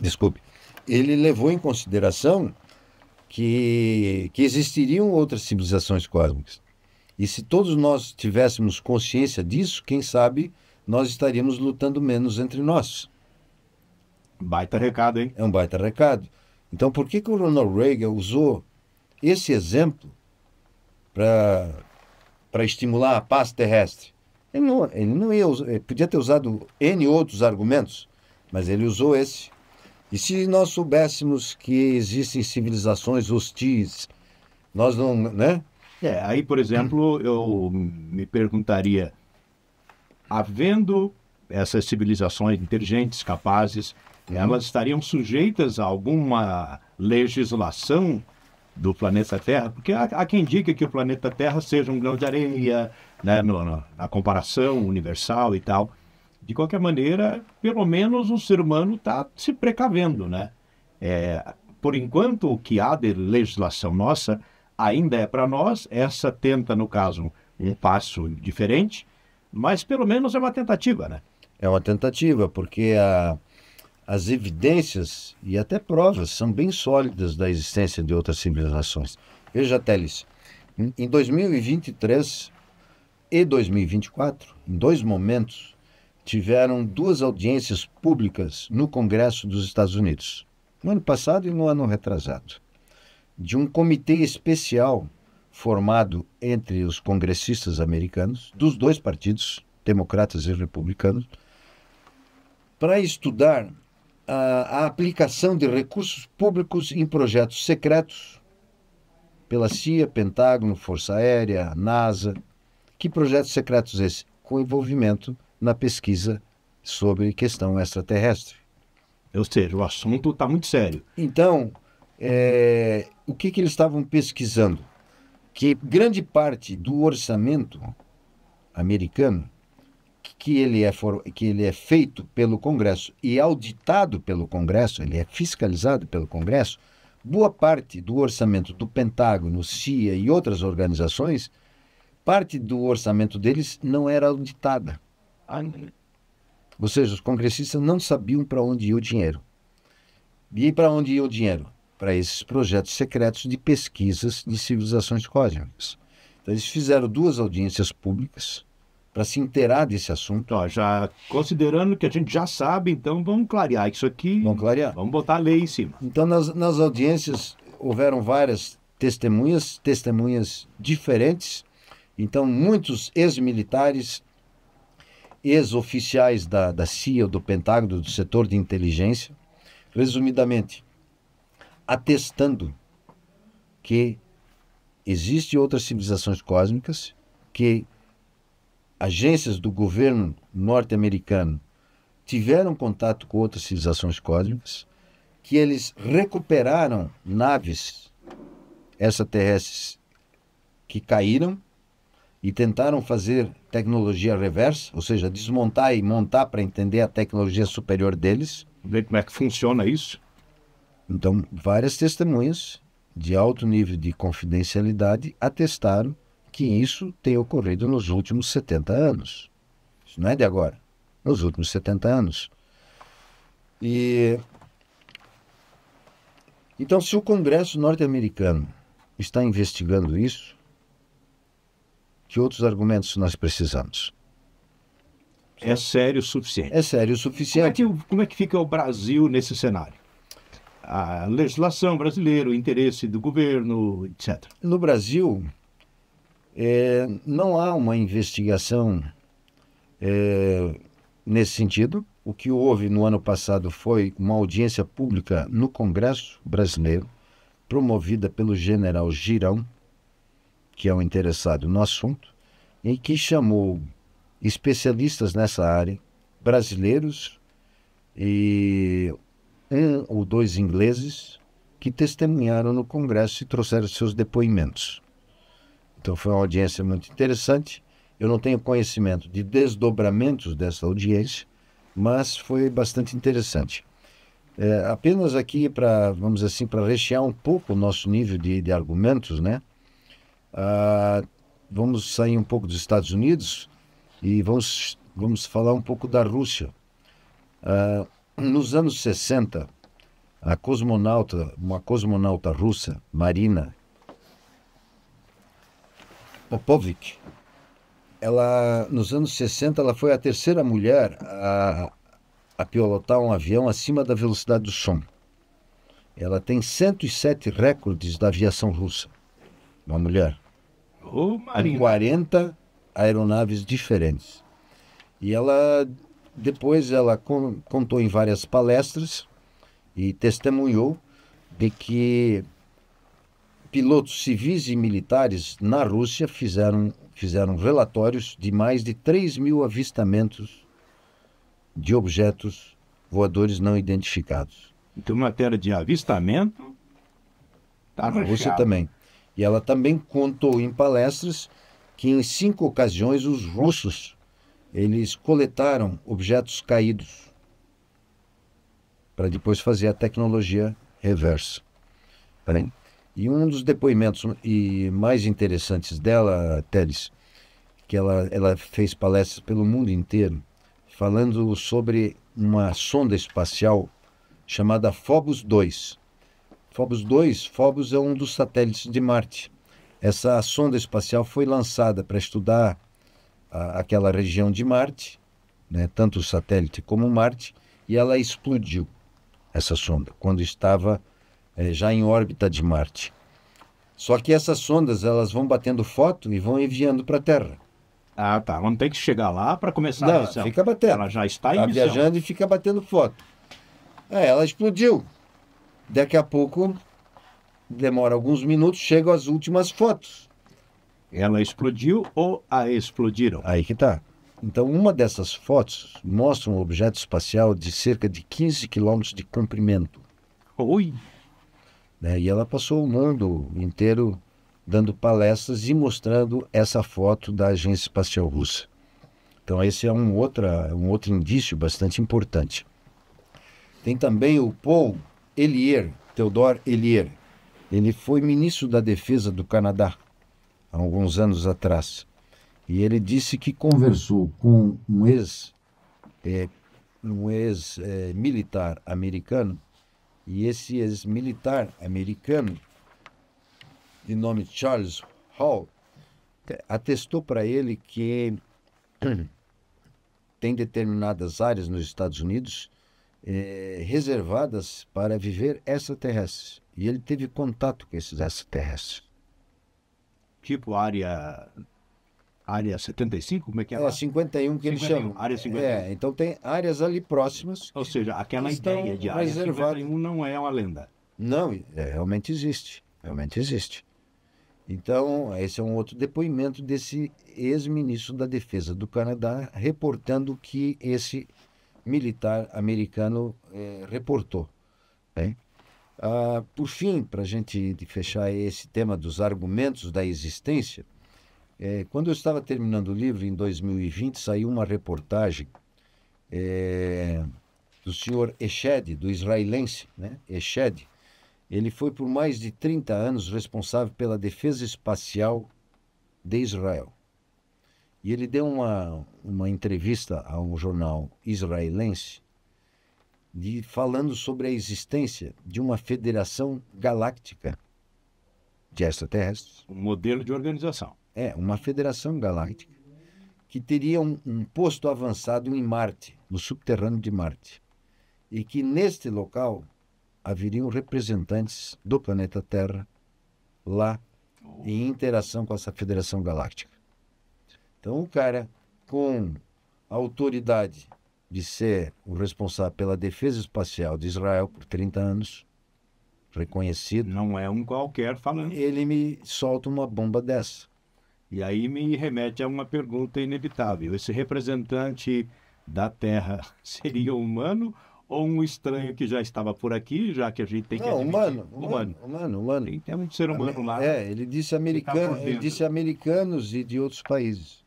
desculpe, ele levou em consideração que existiriam outras civilizações cósmicas. E se todos nós tivéssemos consciência disso, quem sabe nós estaríamos lutando menos entre nós. Baita recado, hein? É um baita recado. Então, por que o Ronald Reagan usou esse exemplo para estimular a paz terrestre? Ele não ia usar, ele podia ter usado N outros argumentos, mas ele usou esse. E se nós soubéssemos que existem civilizações hostis, nós não, né? Aí, por exemplo, eu me perguntaria, havendo essas civilizações inteligentes, capazes, elas estariam sujeitas a alguma legislação do planeta Terra? Porque há quem diga que o planeta Terra seja um grão de areia, né, na comparação universal e tal. De qualquer maneira, pelo menos o ser humano está se precavendo, né? Por enquanto, o que há de legislação nossa ainda é para nós. Essa tenta, no caso, um passo diferente, mas pelo menos é uma tentativa, né? É uma tentativa, porque as evidências e até provas são bem sólidas da existência de outras civilizações. Veja, Teles, em 2023 e 2024, em 2 momentos, tiveram 2 audiências públicas no Congresso dos Estados Unidos, no ano passado e no ano retrasado, de um comitê especial formado entre os congressistas americanos, dos 2 partidos, democratas e republicanos, para estudar a aplicação de recursos públicos em projetos secretos pela CIA, Pentágono, Força Aérea, NASA. Que projetos secretos esses? com envolvimento na pesquisa sobre questão extraterrestre. Ou seja, o assunto está muito sério. Então, o que eles estavam pesquisando? Que grande parte do orçamento americano, que ele é feito pelo Congresso e auditado pelo Congresso, ele é fiscalizado pelo Congresso, boa parte do orçamento do Pentágono, CIA e outras organizações, parte do orçamento deles não era auditada. Ou seja, os congressistas não sabiam para onde ia o dinheiro. E para onde ia o dinheiro? Para esses projetos secretos de pesquisas de civilizações cósmicas. Então, eles fizeram 2 audiências públicas para se inteirar desse assunto. Ó, já considerando que a gente já sabe, então vamos clarear isso aqui. Vamos clarear. Vamos botar a lei em cima. Então, nas audiências, houveram várias testemunhas diferentes. Então, muitos ex-militares, ex-oficiais da CIA, do Pentágono, do setor de inteligência, resumidamente, atestando que existem outras civilizações cósmicas, que agências do governo norte-americano tiveram contato com outras civilizações cósmicas, que eles recuperaram naves extraterrestres que caíram e tentaram fazer tecnologia reversa, ou seja, desmontar e montar para entender a tecnologia superior deles. Ver como é que funciona isso. Então, várias testemunhas de alto nível de confidencialidade atestaram que isso tem ocorrido nos últimos 70 anos. Isso não é de agora, nos últimos 70 anos. Então, se o Congresso norte-americano está investigando isso, que outros argumentos nós precisamos? É sério o suficiente. É sério o suficiente. Como é que fica o Brasil nesse cenário? A legislação brasileira, o interesse do governo, etc. No Brasil, não há uma investigação nesse sentido. O que houve no ano passado foi uma audiência pública no Congresso brasileiro, promovida pelo general Girão, que é um interessado no assunto, em que chamou especialistas nessa área, brasileiros e 1 ou 2 ingleses, que testemunharam no Congresso e trouxeram seus depoimentos. Então foi uma audiência muito interessante. Eu não tenho conhecimento de desdobramentos dessa audiência, mas foi bastante interessante. Apenas aqui para, vamos dizer assim, para rechear um pouco o nosso nível de argumentos, né? Vamos sair um pouco dos Estados Unidos e vamos falar um pouco da Rússia. Nos anos 60, uma cosmonauta russa, Marina Popovic, nos anos 60, ela foi a terceira mulher a pilotar um avião acima da velocidade do som. Ela tem 107 recordes da aviação russa. Uma mulher. Com 40 aeronaves diferentes. E depois ela contou em várias palestras e testemunhou de que pilotos civis e militares na Rússia fizeram relatórios de mais de 3.000 avistamentos de objetos voadores não identificados. Então, matéria de avistamento, tá na Rússia também. E ela também contou em palestras que em 5 ocasiões os russos eles coletaram objetos caídos para depois fazer a tecnologia reversa. E um dos depoimentos mais interessantes dela, Teles, que ela fez palestras pelo mundo inteiro, falando sobre uma sonda espacial chamada Phobos 2. Phobos é um dos satélites de Marte. Essa sonda espacial foi lançada para estudar aquela região de Marte, né, tanto o satélite como Marte, e ela explodiu, essa sonda, quando estava já em órbita de Marte. Só que essas sondas, elas vão batendo foto e vão enviando para a Terra. Ah, tá. Não tem que chegar lá para começar a missão. Fica batendo. Ela já está em missão. missão. Viajando e fica batendo foto. Ela explodiu. Daqui a pouco, demora alguns minutos, chegam as últimas fotos. Ela explodiu ou a explodiram? Aí que tá. Então, uma dessas fotos mostra um objeto espacial de cerca de 15 quilômetros de comprimento, Oi! né? E ela passou o mundo inteiro dando palestras e mostrando essa foto da Agência Espacial Russa. Então, esse é um outro indício bastante importante. Tem também o Paul Hellyer, Theodore Hellyer. Ele foi ministro da Defesa do Canadá há alguns anos atrás. E ele disse que conversou com um ex-militar americano, e esse ex-militar americano, de nome Charles Hall, atestou para ele que tem determinadas áreas nos Estados Unidos reservadas para viver extraterrestres. E ele teve contato com esses extraterrestres. Tipo área 75, como é que é É lá? a 51 que eles 51, chamam. área 51. Então tem áreas ali próximas. Ou seja, aquela Estão ideia de área reservadas. 51 não é uma lenda. Não, realmente existe. Realmente existe. Então, esse é um outro depoimento desse ex-ministro da Defesa do Canadá, reportando que esse militar americano reportou. Né? Por fim, para a gente fechar esse tema dos argumentos da existência, quando eu estava terminando o livro, em 2020, saiu uma reportagem do senhor Eshed, do israelense, né? Eshed. Ele foi por mais de 30 anos responsável pela defesa espacial de Israel. E ele deu uma entrevista a um jornal israelense falando sobre a existência de uma federação galáctica de extraterrestres. Um modelo de organização. Uma federação galáctica que teria um posto avançado em Marte, no subterrâneo de Marte. E que neste local haveriam representantes do planeta Terra lá em interação com essa Federação Galáctica. Então, o cara com a autoridade de ser o responsável pela defesa espacial de Israel por 30 anos, reconhecido, Não é um qualquer falando. ele me solta uma bomba dessa. E aí me remete a uma pergunta inevitável. Esse representante da Terra seria humano ou um estranho que já estava por aqui, já que a gente tem que Não, admitir? humano. Tem um ser humano lá. Ele disse americanos e de outros países.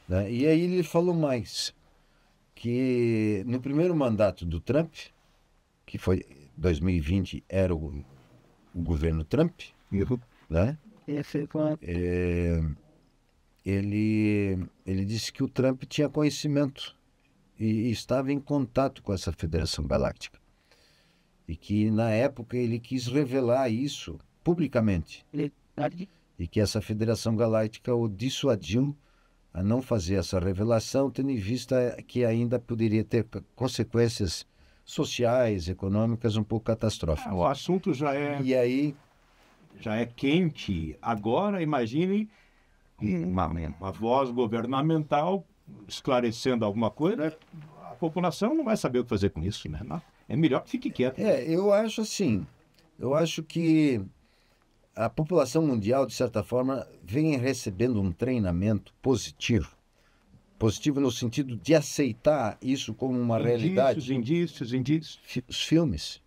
Né? E aí ele falou mais, que no primeiro mandato do Trump, que foi 2020, era o governo Trump, né? Ele disse que o Trump tinha conhecimento e estava em contato com essa Federação Galáctica. E que, na época, ele quis revelar isso publicamente. E que essa Federação Galáctica o dissuadiu a não fazer essa revelação, tendo em vista que ainda poderia ter consequências sociais, econômicas um pouco catastróficas. O assunto já é quente. Agora, imagine uma voz governamental esclarecendo alguma coisa. A população não vai saber o que fazer com isso, né? É melhor que fique quieto. Eu acho assim. Eu acho que a população mundial, de certa forma, vem recebendo um treinamento positivo. Positivo no sentido de aceitar isso como uma realidade. Indícios. Os filmes.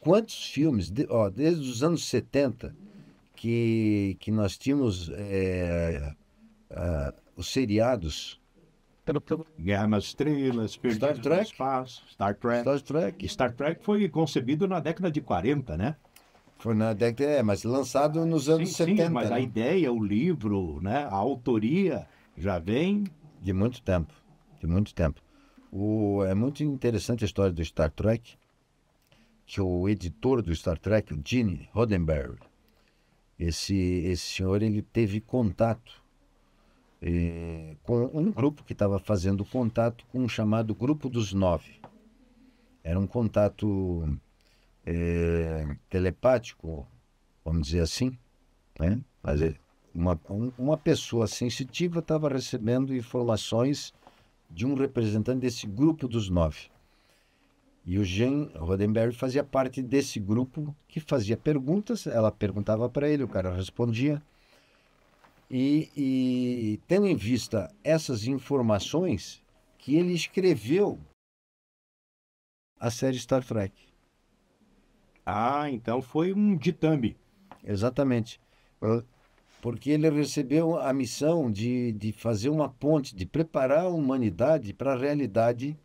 Quantos filmes, desde os anos 70, que nós tínhamos os seriados. Guerra nas Estrelas, Perdidos no Espaço, Star Trek. Star Trek foi concebido na década de 40, né? Foi na década, mas lançado nos anos 70. Mas né? a ideia, o livro, né, a autoria já vem... De muito tempo. É muito interessante a história do Star Trek, que o editor do Star Trek, o Gene Roddenberry, esse senhor, ele teve contato com um grupo que estava fazendo contato com um chamado Grupo dos Nove. Era um contato telepático, vamos dizer assim, né? Mas uma pessoa sensitiva estava recebendo informações de um representante desse Grupo dos Nove. E o Gene Roddenberry fazia parte desse grupo que fazia perguntas, ela perguntava para ele, o cara respondia. E tendo em vista essas informações, que ele escreveu a série Star Trek. Ah, então foi um ditame. Exatamente. Porque ele recebeu a missão de fazer uma ponte, de preparar a humanidade para a realidade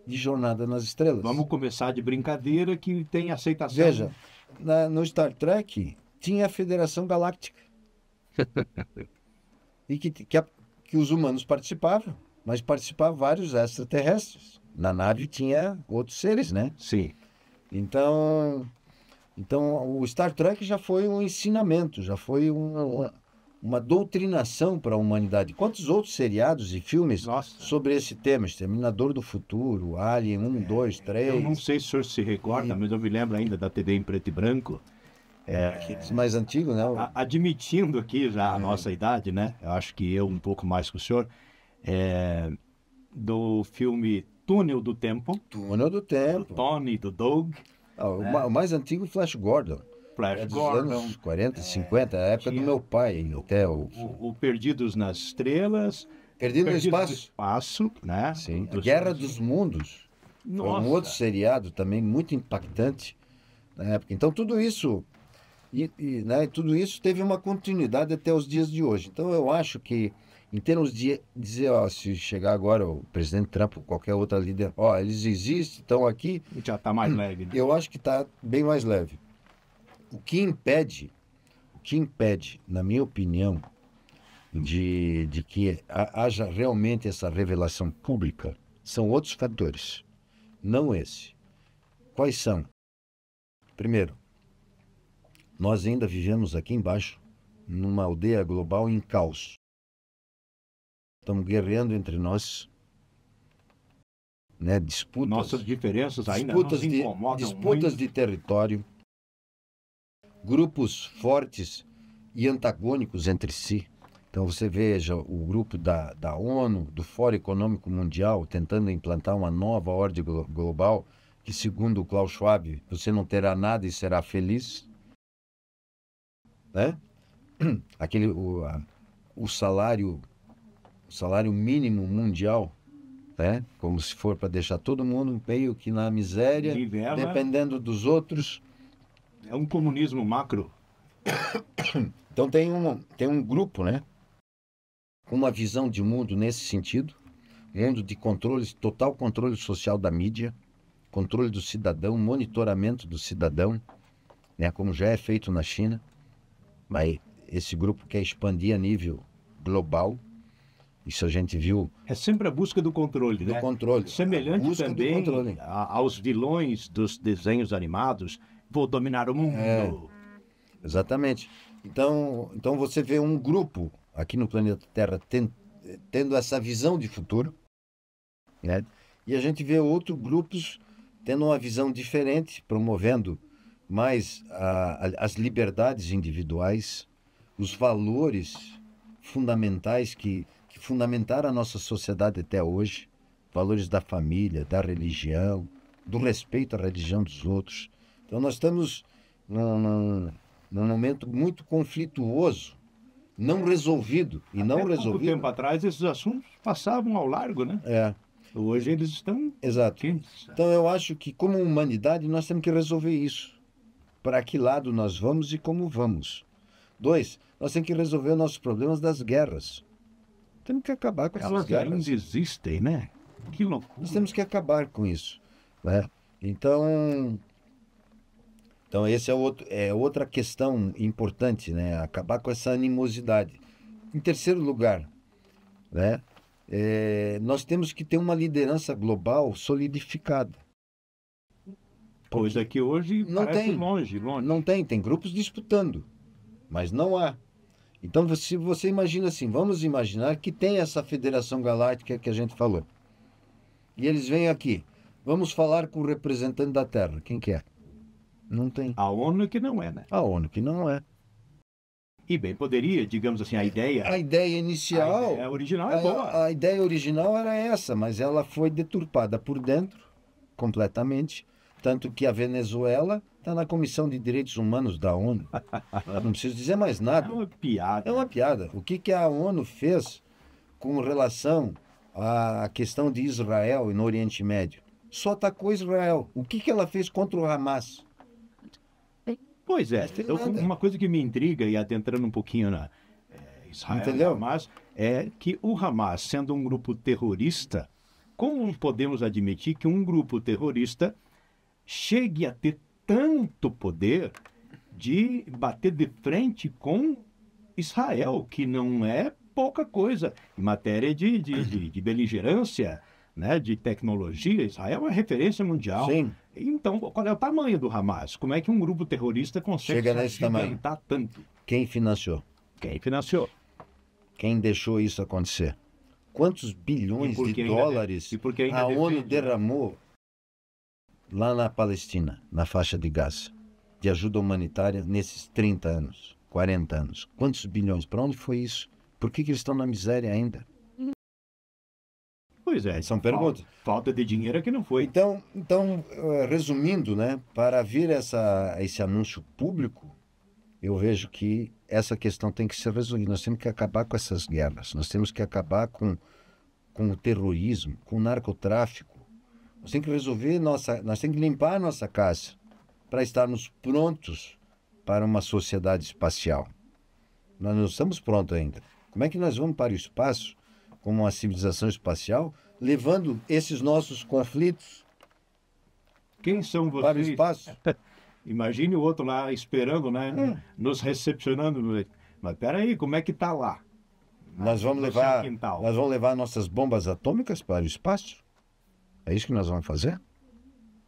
de Jornada nas Estrelas. Vamos começar de brincadeira que tem aceitação. Veja, no Star Trek tinha a Federação Galáctica. E que os humanos participavam, mas participavam vários extraterrestres. Na nave tinha outros seres, né? Sim. Então o Star Trek já foi um ensinamento, já foi uma doutrinação para a humanidade. Quantos outros seriados e filmes sobre esse tema? Exterminador do Futuro, Alien 1, 2, 3... Eu não sei se o senhor se recorda, mas eu me lembro ainda da TV em preto e branco. Aqueles mais antigos, né? Admitindo aqui já a nossa idade, né? Eu acho que eu um pouco mais que o senhor. Do filme Túnel do Tempo. Túnel do Tempo. Do Tony, do Doug. O mais antigo, Flash Gordon. Flash dos Gordon. anos 40, 50, a época do meu pai. Até o Perdidos nas Estrelas. Perdido no Espaço. No Espaço, né? Sim. A Guerra dos Mundos. Nossa. Foi um outro seriado também muito impactante na época. Então tudo isso... né, tudo isso teve uma continuidade até os dias de hoje. Então eu acho que, em termos de dizer, se chegar agora o presidente Trump ou qualquer outra líder, eles existem, estão aqui... Já está mais leve. Né? Eu acho que está bem mais leve. O que impede, na minha opinião, de que haja realmente essa revelação pública, são outros fatores, não esse. Quais são? Primeiro, nós ainda vivemos aqui embaixo, numa aldeia global em caos. Estamos guerreando entre nós, né? Disputas. Nossas diferenças ainda nos incomodam disputas muito. de território, grupos fortes e antagônicos entre si. Então você veja o grupo da ONU, do Fórum Econômico Mundial, tentando implantar uma nova ordem global, que segundo o Klaus Schwab, você não terá nada e será feliz. Né? O salário mínimo mundial, né? Como se for para deixar todo mundo meio que na miséria, dependendo dos outros. É um comunismo macro. Então tem um grupo, né? Com uma visão de mundo nesse sentido, mundo de total controle social da mídia, controle do cidadão, monitoramento do cidadão, né? Como já é feito na China. Mas esse grupo quer expandir a nível global. Isso a gente viu. É sempre a busca do controle, né? Do controle. Semelhante também aos vilões dos desenhos animados. Vou dominar o mundo. Exatamente. Então você vê um grupo aqui no planeta Terra tendo essa visão de futuro, né? E a gente vê outros grupos tendo uma visão diferente, promovendo mais as liberdades individuais, os valores fundamentais que fundamentaram a nossa sociedade até hoje, valores da família, da religião, do respeito à religião dos outros. Então nós estamos num momento muito conflituoso, não resolvido. E até não pouco resolvido. tempo atrás esses assuntos passavam ao largo, né? Hoje eles estão... Exato. quentes. Então eu acho que como humanidade nós temos que resolver isso. Para que lado nós vamos e como vamos. 2, nós temos que resolver os nossos problemas das guerras. Temos que acabar com essas Elas guerras. ainda existem, né? Que loucura. Nós temos que acabar com isso, né? Então esse é outra questão importante, né? Acabar com essa animosidade. Em terceiro lugar, né? Nós temos que ter uma liderança global solidificada. Coisa que hoje não parece tem. longe. Não tem grupos disputando, mas não há. Então, se você imagina assim, vamos imaginar que tem essa Federação Galáctica que a gente falou. E eles vêm aqui, vamos falar com o representante da Terra. Quem que é? Não tem. A ONU que não é, né? A ONU que não é. E bem, poderia, digamos assim, a ideia inicial... A ideia original é boa. A ideia original era essa, mas ela foi deturpada por dentro, completamente. Tanto que a Venezuela Está na Comissão de Direitos Humanos da ONU. Não preciso dizer mais nada. É uma piada. É uma piada. O que a ONU fez com relação à questão de Israel e no Oriente Médio? Só atacou Israel. O que ela fez contra o Hamas? Pois é, Não tem nada. uma coisa que me intriga, e adentrando um pouquinho na Israel e Entendeu? Hamas, é que o Hamas, sendo um grupo terrorista, como podemos admitir que um grupo terrorista chegue a ter tanto poder de bater de frente com Israel, que não é pouca coisa em matéria de beligerância, né, de tecnologia? Israel é referência mundial. Sim. Então, qual é o tamanho do Hamas? Como é que um grupo terrorista consegue Chega nesse tamanho. agigantar tanto? Quem financiou? Quem financiou? Quem deixou isso acontecer? Quantos bilhões E por de que ainda dólares e por que ainda a ONU defende? derramou lá na Palestina, na faixa de Gaza, de ajuda humanitária nesses 30 anos, 40 anos? Quantos bilhões? Para onde foi isso? Por que eles estão na miséria ainda? Pois é, São perguntas. Falta de dinheiro é que não foi. Então, resumindo, né, para vir esse anúncio público, eu vejo que essa questão tem que ser resolvida. Nós temos que acabar com essas guerras, nós temos que acabar com o terrorismo, com o narcotráfico. Nós temos que resolver nós temos que limpar a nossa casa para estarmos prontos para uma sociedade espacial. Nós não estamos prontos ainda. Como é que nós vamos para o espaço como uma civilização espacial, levando esses nossos conflitos Quem são vocês? para o espaço? Imagine o outro lá esperando, né? Nos recepcionando. Mas peraí, como é que tá lá? Nós vamos No seu levar, quintal. nós vamos levar nossas bombas atômicas para o espaço? É isso que nós vamos fazer?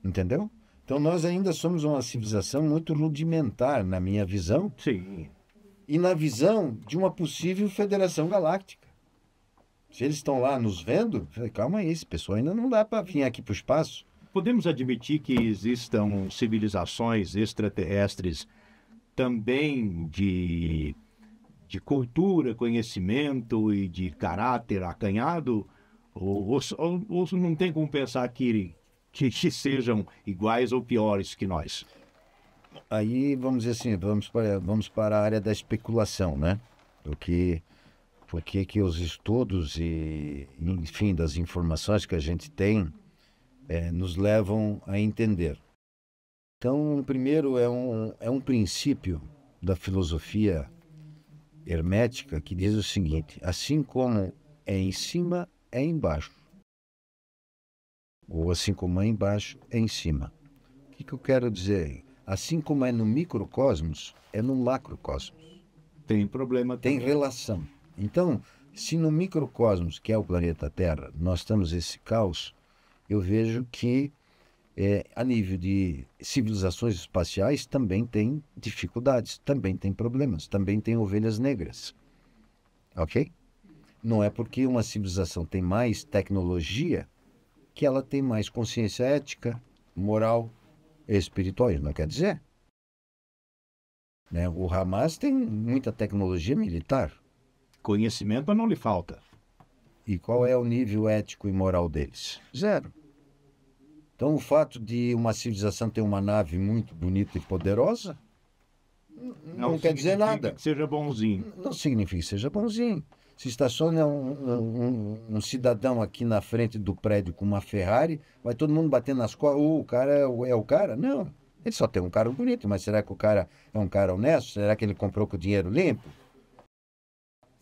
Entendeu? Então nós ainda somos uma civilização muito rudimentar, na minha visão, Sim. e na visão de uma possível federação galáctica. Se eles estão lá nos vendo, eu falei, calma aí, esse pessoal ainda não dá para vir aqui para o espaço. Podemos admitir que existam civilizações extraterrestres também de cultura, conhecimento e de caráter acanhado? Ou não tem como pensar que sejam iguais ou piores que nós? Aí, vamos dizer assim, vamos para a área da especulação, né? Porque que os estudos e, enfim, das informações que a gente tem nos levam a entender. Então, primeiro é um princípio da filosofia hermética que diz o seguinte: assim como é em cima, é embaixo. Ou assim como é embaixo, é em cima. O que eu quero dizer? Assim como é no microcosmos, é no macrocosmos. Tem problema Tem também. relação. Então, se no microcosmos, que é o planeta Terra, nós estamos nesse caos, eu vejo que a nível de civilizações espaciais também tem dificuldades, também tem problemas, também tem ovelhas negras. Ok? Não é porque uma civilização tem mais tecnologia que ela tem mais consciência ética, moral e espiritual. Isso não quer dizer. Né? O Hamas tem muita tecnologia militar. Conhecimento não lhe falta. E qual é o nível ético e moral deles? Zero. Então, o fato de uma civilização ter uma nave muito bonita e poderosa não quer dizer significa nada. Que seja bonzinho. Não significa que seja bonzinho. Se estaciona um cidadão aqui na frente do prédio com uma Ferrari, vai todo mundo batendo nas costas. O cara é o cara? Não. Ele só tem um carro bonito, mas será que o cara é um cara honesto? Será que ele comprou com dinheiro limpo?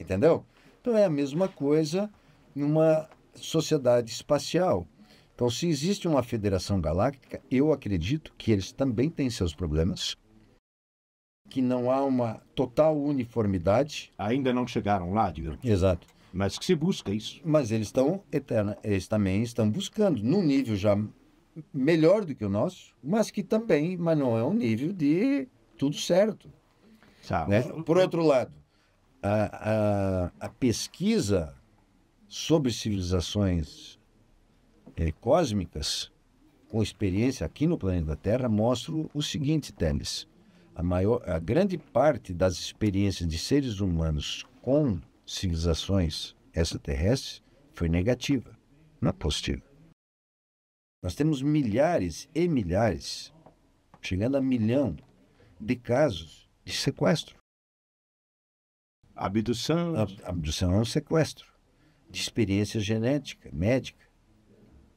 Entendeu? Então é a mesma coisa numa sociedade espacial. Então, se existe uma federação galáctica, eu acredito que eles também têm seus problemas, que não há uma total uniformidade. Ainda não chegaram lá, digamos. Exato. Mas que se busca isso. Mas eles também estão buscando, num nível já melhor do que o nosso, mas não é um nível de tudo certo. Sabe? Né? Por outro lado, a pesquisa sobre civilizações cósmicas, com experiência aqui no planeta Terra, mostra o seguinte, Teles: a grande parte das experiências de seres humanos com civilizações extraterrestres foi negativa, não é positiva. Nós temos milhares e milhares chegando a 1 milhão de casos de sequestro. Abdução. Abdução é um sequestro de experiência genética, médica.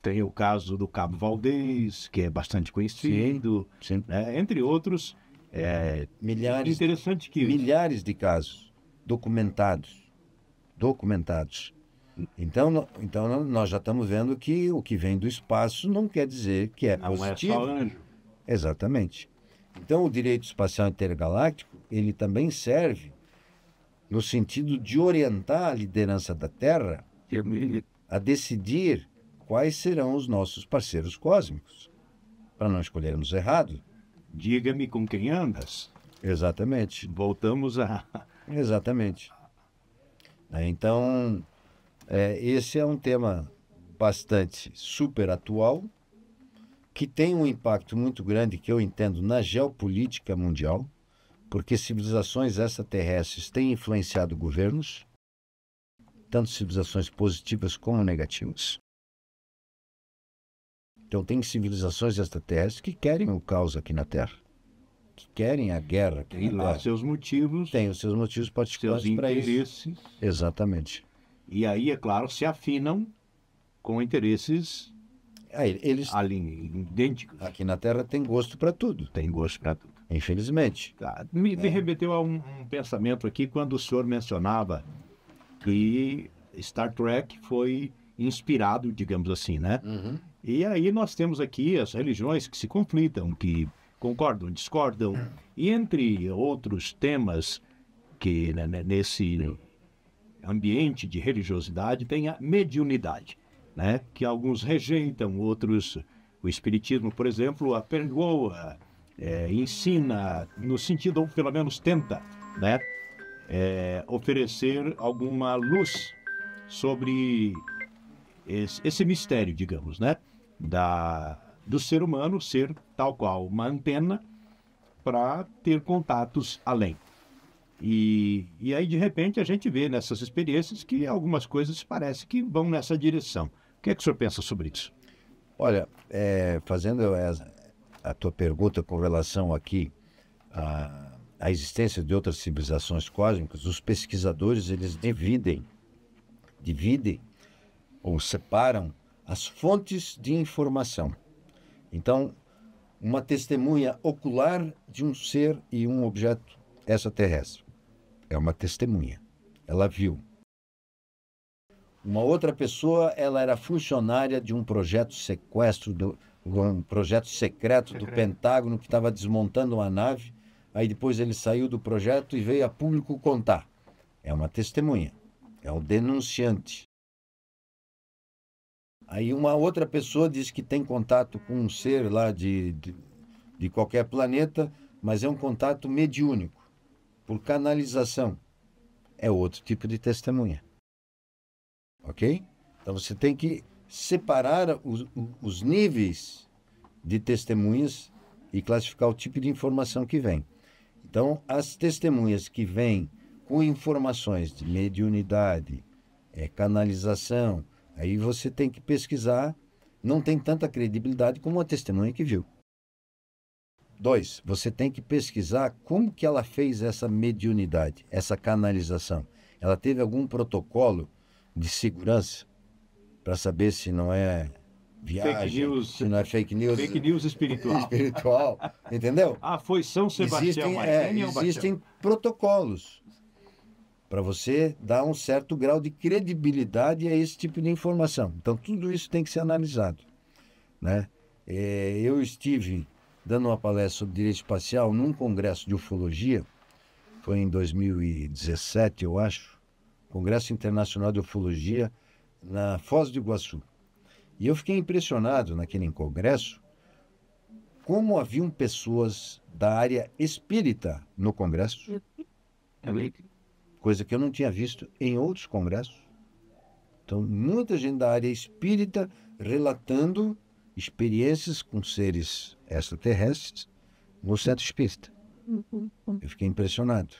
Tem o caso do Cabo Valdez, que é bastante conhecido, Sim. né? Entre outros. Interessante que milhares de casos documentados. Então nós já estamos vendo que o que vem do espaço não quer dizer que é positivo. Não é só anjo. Exatamente. Então o direito espacial intergaláctico, ele também serve no sentido de orientar a liderança da Terra a decidir quais serão os nossos parceiros cósmicos, para não escolhermos errado. Diga-me com quem andas. Exatamente. Voltamos a... Exatamente. Então, esse é um tema bastante super atual, que tem um impacto muito grande, que eu entendo, na geopolítica mundial, porque civilizações extraterrestres têm influenciado governos, tanto civilizações positivas como negativas. Então, tem civilizações extraterrestres que querem o caos aqui na Terra, que querem a guerra aqui Tem na lá Terra. seus motivos. Tem os seus motivos particulares seus para interesses. isso. Exatamente. E aí, é claro, se afinam com interesses Eles, idênticos. aqui na Terra, tem gosto para tudo, Tem gosto para tudo. infelizmente. Me remeteu a um pensamento aqui quando o senhor mencionava que Star Trek foi inspirado, digamos assim, né? Uhum. E aí nós temos aqui as religiões que se conflitam, que concordam, discordam, e entre outros temas que nesse ambiente de religiosidade tem a mediunidade, né? Que alguns rejeitam, outros, o espiritismo, por exemplo, apergoa, ensina, no sentido, ou pelo menos tenta, né? Oferecer alguma luz sobre esse mistério, digamos, né? Do ser humano ser tal qual uma antena para ter contatos além. E aí, de repente, a gente vê nessas experiências que algumas coisas parece que vão nessa direção. O que é que o senhor pensa sobre isso? Olha, fazendo a tua pergunta com relação aqui à existência de outras civilizações cósmicas, os pesquisadores, eles dividem ou separam as fontes de informação. Então, uma testemunha ocular de um ser e um objeto extraterrestre é uma testemunha. Ela viu. Uma outra pessoa, ela era funcionária de um projeto um projeto secreto do Pentágono, que estava desmontando uma nave. Aí depois ele saiu do projeto e veio a público contar. É uma testemunha. É um denunciante. Aí uma outra pessoa diz que tem contato com um ser lá de qualquer planeta, mas é um contato mediúnico, por canalização. É outro tipo de testemunha. Ok? Então você tem que separar os níveis de testemunhas e classificar o tipo de informação que vem. Então, as testemunhas que vêm com informações de mediunidade, canalização, aí você tem que pesquisar, não tem tanta credibilidade como a testemunha que viu. 2, você tem que pesquisar como que ela fez essa mediunidade, essa canalização. Ela teve algum protocolo de segurança para saber se não é viagem, fake news, se não é fake news. Fake news espiritual. Espiritual, entendeu? Foi São Sebastião. Existem protocolos para você dar um certo grau de credibilidade a esse tipo de informação. Então, tudo isso tem que ser analisado, né? Eu estive dando uma palestra sobre direito espacial num congresso de ufologia, foi em 2017, eu acho, Congresso Internacional de Ufologia, na Foz do Iguaçu. E eu fiquei impressionado naquele congresso como haviam pessoas da área espírita no congresso, coisa que eu não tinha visto em outros congressos. Então, muita gente da área espírita relatando experiências com seres extraterrestres no centro espírita. Eu fiquei impressionado.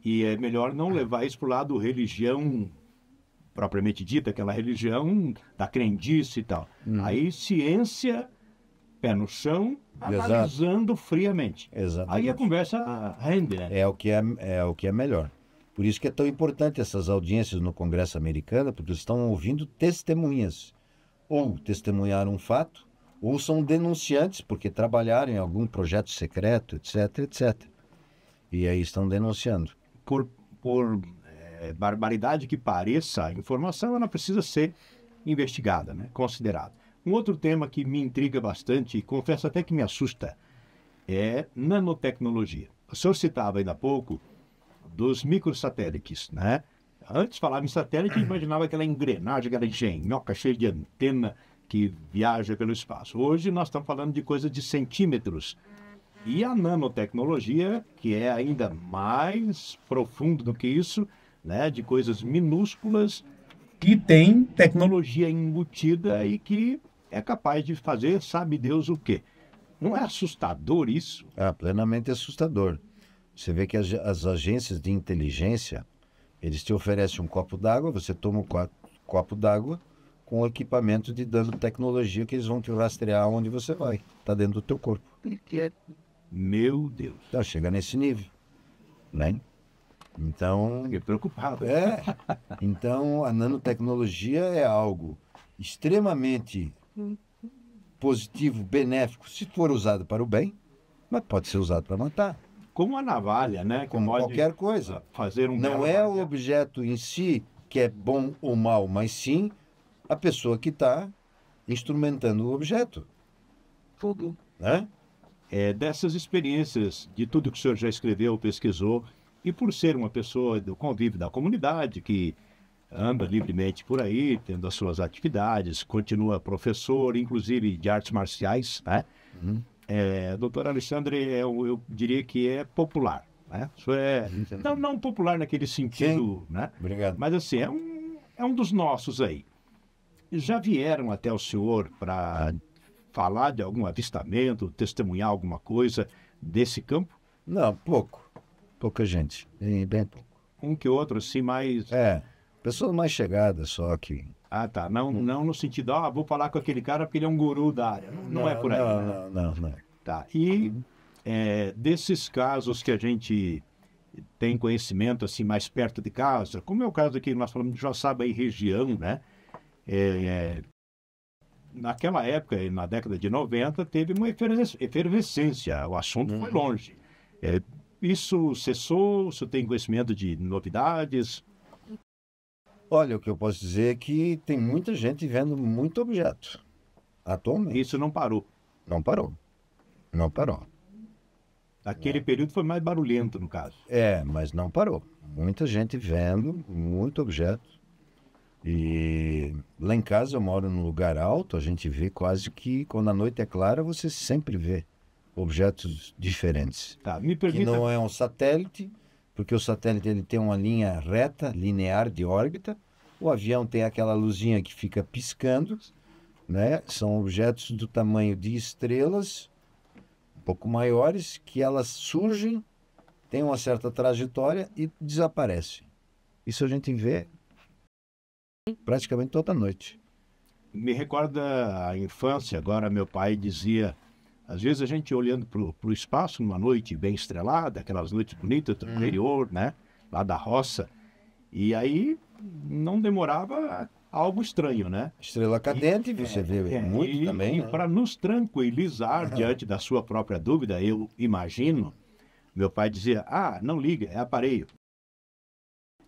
E é melhor não levar isso para o lado religião propriamente dita, aquela religião da crendice e tal. Aí ciência pé no chão, Exato. analisando friamente. Exatamente. Aí a conversa rende, né? É o que é melhor. Por isso que é tão importante essas audiências no Congresso americano, porque eles estão ouvindo testemunhas. Ou testemunharam um fato, ou são denunciantes, porque trabalharam em algum projeto secreto, etc, etc. E aí estão denunciando. Por barbaridade que pareça, a informação ela precisa ser investigada, né? Considerada. Um outro tema que me intriga bastante, e confesso até que me assusta, é nanotecnologia. O senhor citava ainda há pouco dos microsatélites, né? Antes falava em satélite, imaginava aquela engrenagem, aquela engenhoca cheia de antena que viaja pelo espaço. Hoje nós estamos falando de coisa de centímetros. E a nanotecnologia, que é ainda mais profundo do que isso, né? De coisas minúsculas, que tem tecnologia embutida e que é capaz de fazer, sabe Deus o quê. Não é assustador isso? Plenamente assustador. Você vê que as agências de inteligência, eles te oferecem um copo d'água, você toma um copo d'água com o equipamento de dando tecnologia que eles vão te rastrear onde você vai. Está dentro do teu corpo. Meu Deus. Então, chega nesse nível, né? Então, Fiquei preocupado. Então a nanotecnologia é algo extremamente positivo, benéfico, se for usado para o bem, mas pode ser usado para matar. Como a navalha, né? Que Como pode qualquer coisa. fazer um Não belo é o barbeiro. objeto em si que é bom ou mal, mas sim a pessoa que está instrumentando o objeto. Tudo. Né? Dessas experiências, de tudo que o senhor já escreveu, pesquisou, e por ser uma pessoa do convívio da comunidade, que anda livremente por aí, tendo as suas atividades, continua professor, inclusive de artes marciais, né? Doutor Alexandre, eu diria que é popular, né? Isso não popular naquele sentido, né? Obrigado. Mas assim, é um dos nossos aí. Já vieram até o senhor para falar de algum avistamento, testemunhar alguma coisa desse campo? Não, pouco. Pouca gente. Bem pouco. Um que outro, assim, mais... Pessoas mais chegadas só que... Ah, tá. Não no sentido, vou falar com aquele cara porque ele é um guru da área. Não é por aí. Não. Tá. E desses casos que a gente tem conhecimento, assim, mais perto de casa, como é o caso aqui, nós falamos de Joaçaba e região, né? Naquela época, na década de 90, teve uma efervescência. O assunto foi longe. Isso cessou? Você tem conhecimento de novidades? Olha, o que eu posso dizer é que tem muita gente vendo muito objeto. Atualmente. Isso não parou. Não parou. Não parou. Aquele período foi mais barulhento, no caso. Mas não parou. Muita gente vendo muito objeto. E lá em casa eu moro num lugar alto, a gente vê quase que, quando a noite é clara, você sempre vê objetos diferentes. Tá, me Que permita... não é um satélite, porque o satélite ele tem uma linha reta, linear de órbita. O avião tem aquela luzinha que fica piscando, né? São objetos do tamanho de estrelas, um pouco maiores, que elas surgem, têm uma certa trajetória e desaparecem. Isso a gente vê praticamente toda noite. Me recorda a infância, agora meu pai dizia, às vezes a gente olhando para o espaço numa noite bem estrelada, aquelas noites bonitas do interior, né? Lá da roça, e aí não demorava algo estranho, né? Estrela cadente, você vê muito também. E para nos tranquilizar diante da sua própria dúvida, eu imagino, meu pai dizia, não liga, é aparelho.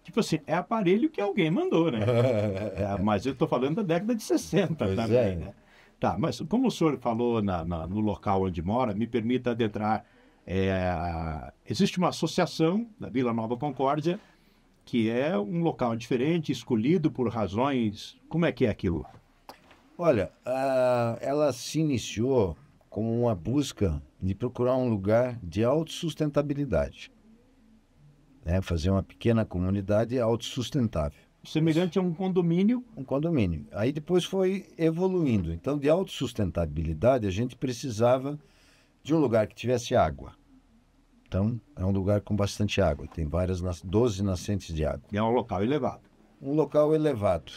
Tipo assim, é aparelho que alguém mandou, né? Mas eu estou falando da década de 60 também, né? Tá, mas como o senhor falou no local onde mora, me permita adentrar. Existe uma associação da Vila Nova Concórdia, que é um local diferente, escolhido por razões... Como é que é aquilo? Olha, ela se iniciou como uma busca de procurar um lugar de autossustentabilidade. Fazer uma pequena comunidade autossustentável. Semelhante a um condomínio. Um condomínio. Aí depois foi evoluindo. Então, de autossustentabilidade, a gente precisava de um lugar que tivesse água. Então, é um lugar com bastante água. Tem 12 nascentes de água. E é um local elevado. Um local elevado.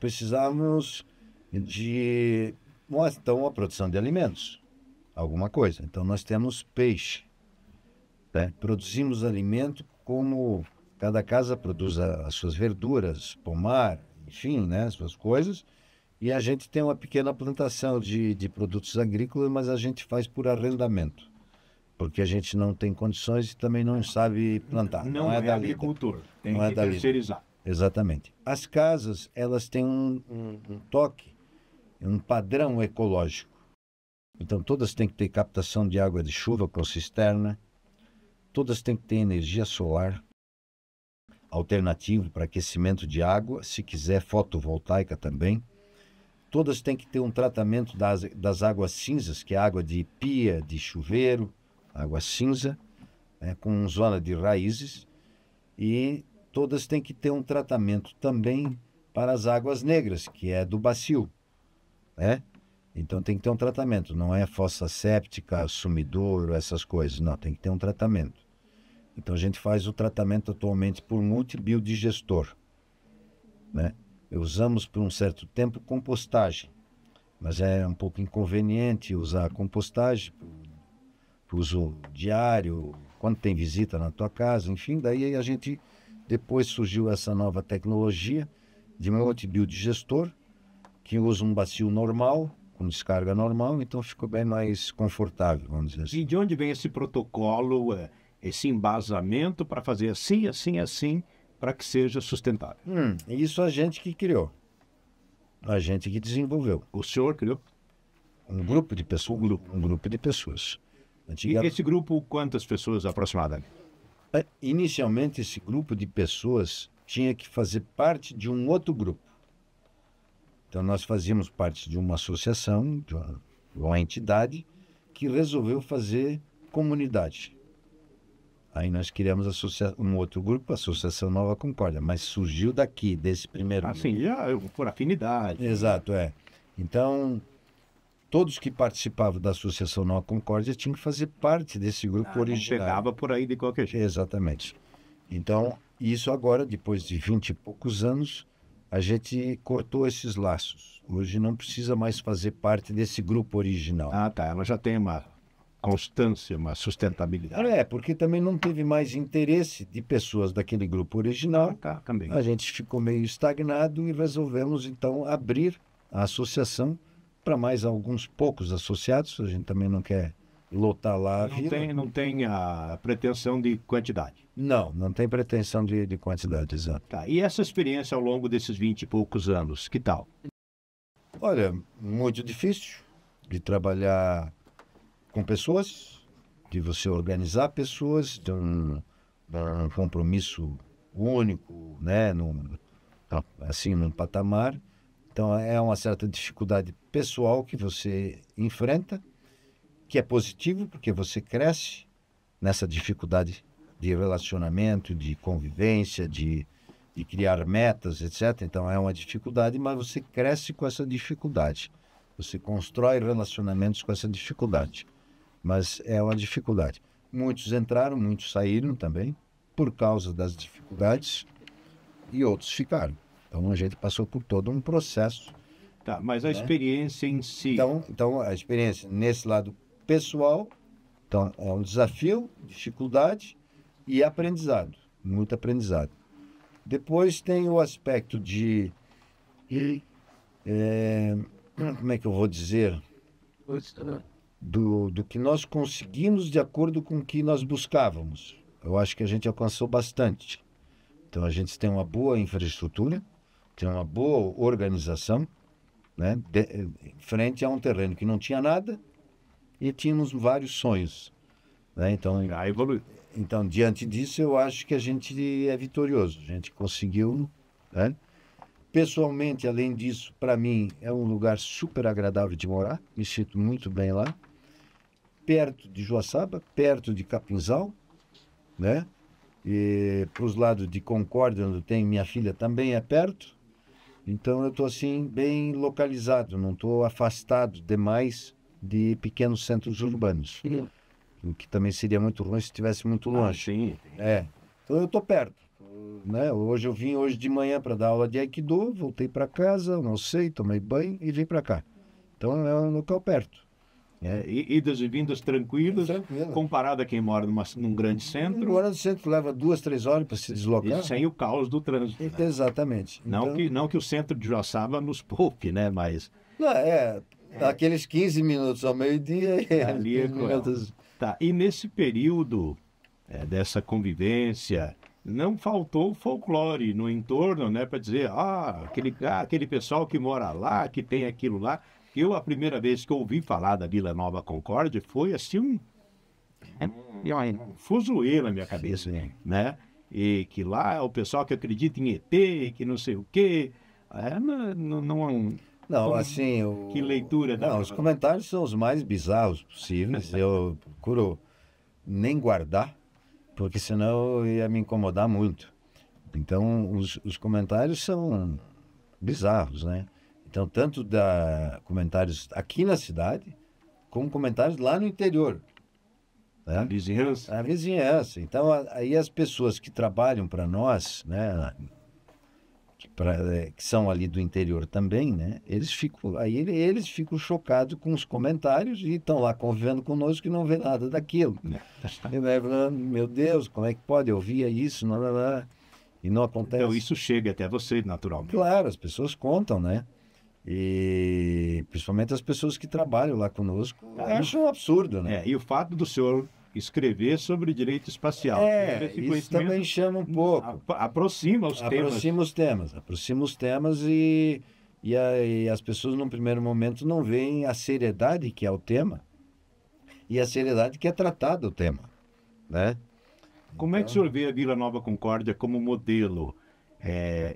Precisávamos de Então, a produção de alimentos, alguma coisa. Então, nós temos peixe, né? Produzimos alimento como cada casa produz as suas verduras, pomar, enfim, né? As suas coisas. E a gente tem uma pequena plantação de produtos agrícolas, mas a gente faz por arrendamento, porque a gente não tem condições e também não sabe plantar. Não é da agricultor, tem não é que da terceirizar. Exatamente. As casas, elas têm um toque, um padrão ecológico. Então, todas têm que ter captação de água de chuva com cisterna, todas têm que ter energia solar, alternativo para aquecimento de água, se quiser fotovoltaica também. Todas têm que ter um tratamento das águas cinzas, que é água de pia, de chuveiro, água cinza, né, com zona de raízes. E todas têm que ter um tratamento também para as águas negras, que é do bacio, né? Então tem que ter um tratamento, não é fossa séptica, sumidouro, essas coisas, não, tem que ter um tratamento. Então a gente faz o tratamento atualmente por multibiodigestor, né? Usamos por um certo tempo compostagem, mas é um pouco inconveniente usar a compostagem para uso diário, quando tem visita na tua casa, enfim, daí a gente, depois surgiu essa nova tecnologia de multibiodigestor, que usa um bacio normal, com descarga normal, então ficou bem mais confortável, vamos dizer assim. E de onde vem esse protocolo, esse embasamento para fazer assim, assim, assim, para que seja sustentável? Isso a gente que criou, a gente que desenvolveu. O senhor criou? Um grupo de pessoas. Um grupo de pessoas. E esse grupo, quantas pessoas aproximadamente? Inicialmente, esse grupo de pessoas tinha que fazer parte de um outro grupo. Então, nós fazíamos parte de uma associação, de uma entidade, que resolveu fazer comunidade. Aí nós criamos um outro grupo, a Associação Nova Concórdia, mas surgiu daqui, desse primeiro grupo. Assim, já por afinidade. Exato, é. Então, todos que participavam da Associação Nova Concórdia tinham que fazer parte desse grupo original. Chegava por aí de qualquer jeito. Exatamente. Então, isso agora, depois de 20 e poucos anos, a gente cortou esses laços. Hoje não precisa mais fazer parte desse grupo original. Ah, tá. Ela já tem uma constância, uma sustentabilidade. Porque também não teve mais interesse de pessoas daquele grupo original. Tá, também. A gente ficou meio estagnado e resolvemos, então, abrir a associação para mais alguns poucos associados. A gente também não quer lotar lá a vila. Não tem a pretensão de quantidade. Não tem pretensão de quantidade, exato. Tá. E essa experiência ao longo desses 20 e poucos anos, que tal? Olha, muito difícil de trabalhar com pessoas, de você organizar pessoas, de um compromisso único, né, num patamar. Então é uma certa dificuldade pessoal que você enfrenta, que é positivo, porque você cresce nessa dificuldade de relacionamento, de convivência, de criar metas, etc. Então é uma dificuldade, mas você cresce com essa dificuldade. Você constrói relacionamentos com essa dificuldade. Mas é uma dificuldade. Muitos entraram, muitos saíram também, por causa das dificuldades, e outros ficaram. Então a gente passou por todo um processo. Tá, mas a experiência em si... Então a experiência nesse lado pessoal, então é um desafio, dificuldade e aprendizado, muito aprendizado. Depois tem o aspecto de... como é que eu vou dizer? Do que nós conseguimos de acordo com o que nós buscávamos. Eu acho que a gente alcançou bastante. Então a gente tem uma boa infraestrutura, tem uma boa organização, né, frente a um terreno que não tinha nada e tínhamos vários sonhos, né? Então, diante disso, eu acho que a gente é vitorioso. A gente conseguiu, né? Pessoalmente, além disso, para mim, é um lugar super agradável de morar. Me sinto muito bem lá. Perto de Joaçaba, perto de Capinzal, né? E para os lados de Concórdia, onde tem minha filha, também é perto. Então, eu estou assim, bem localizado. Não estou afastado demais de pequenos centros urbanos. O que também seria muito ruim se estivesse muito longe. Sim. Então, eu estou perto. Né? Eu vim hoje de manhã para dar aula de Aikido, voltei para casa, almocei, tomei banho e vim para cá. Então é um local perto. Idas e vindas tranquilas, Tranquilo. comparado a quem mora num grande centro, Agora no centro leva 2, 3 horas para se deslocar. e sem o caos do trânsito. Né? Exatamente. Não, não que o centro de Joaçaba nos poupe, né? Mas Não, aqueles 15 minutos ao meio-dia. ali é cruel. Tá. E nesse período dessa convivência, não faltou folclore no entorno, né? Para dizer, aquele pessoal que mora lá, que tem aquilo lá. A primeira vez que eu ouvi falar da Vila Nova Concórdia foi assim um fuzuê na minha cabeça, né? E que lá é o pessoal que acredita em ET, que não sei o quê. Não, assim... Que leitura dá? Não, os comentários são os mais bizarros possíveis. Eu procuro nem guardar, porque senão eu ia me incomodar muito. Então, os comentários são bizarros, né? Então, tanto comentários aqui na cidade, como comentários lá no interior. Né? A vizinhança. A vizinhança. Então, aí as pessoas que trabalham para nós, né, que são ali do interior também, né, eles ficam chocados com os comentários e estão lá convivendo conosco e não vê nada daquilo. E vai falando, meu Deus, como é que pode? Eu via isso, e não acontece. Então, isso chega até você, naturalmente. Claro, as pessoas contam, né? E principalmente as pessoas que trabalham lá conosco acham um absurdo, né? E o fato do senhor escrever sobre direito espacial. Isso também chama um pouco. Aproxima os temas. Aproxima os temas e as pessoas, num primeiro momento, não veem a seriedade que é o tema e a seriedade que é tratado o tema, né? Como é que o senhor vê a Vila Nova Concórdia como modelo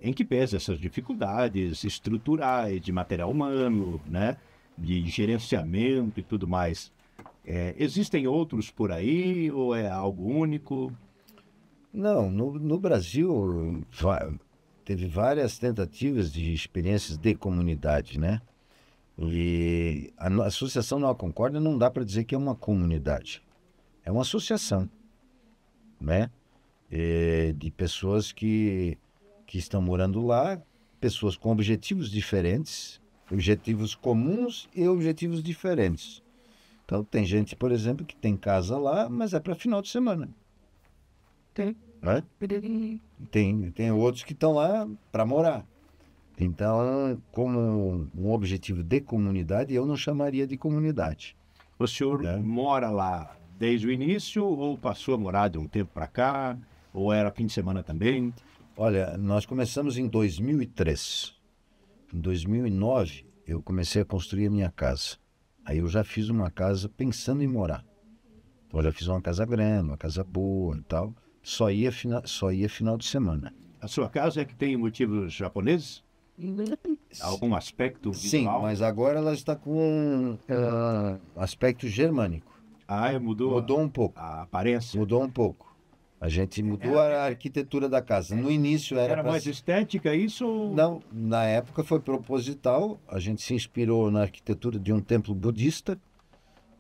em que pesa essas dificuldades estruturais, de material humano, né? De gerenciamento e tudo mais? Existem outros por aí ou é algo único? Não, no Brasil teve várias tentativas de experiências de comunidade, né? E a Associação Nova Concórdia não dá para dizer que é uma comunidade, é uma associação, né? De pessoas que estão morando lá, pessoas com objetivos diferentes, objetivos comuns e objetivos diferentes. Então, tem gente, por exemplo, que tem casa lá, mas é para final de semana. Né? Tem outros que estão lá para morar. Então, como um objetivo de comunidade, eu não chamaria de comunidade. O senhor mora lá desde o início ou passou a morar de um tempo para cá? Ou era fim de semana também? Olha, nós começamos em 2003. Em 2009, eu comecei a construir a minha casa. Aí eu já fiz uma casa pensando em morar. Então eu já fiz uma casa grande, uma casa boa e tal. Só ia final de semana. A sua casa é que tem motivos japoneses? Algum aspecto visual? Sim, mas agora ela está com aspecto germânico. Mudou um pouco. A aparência? Mudou um pouco. A gente mudou a arquitetura da casa. No início era mais estética isso? Ou... Não, na época foi proposital. A gente se inspirou na arquitetura de um templo budista.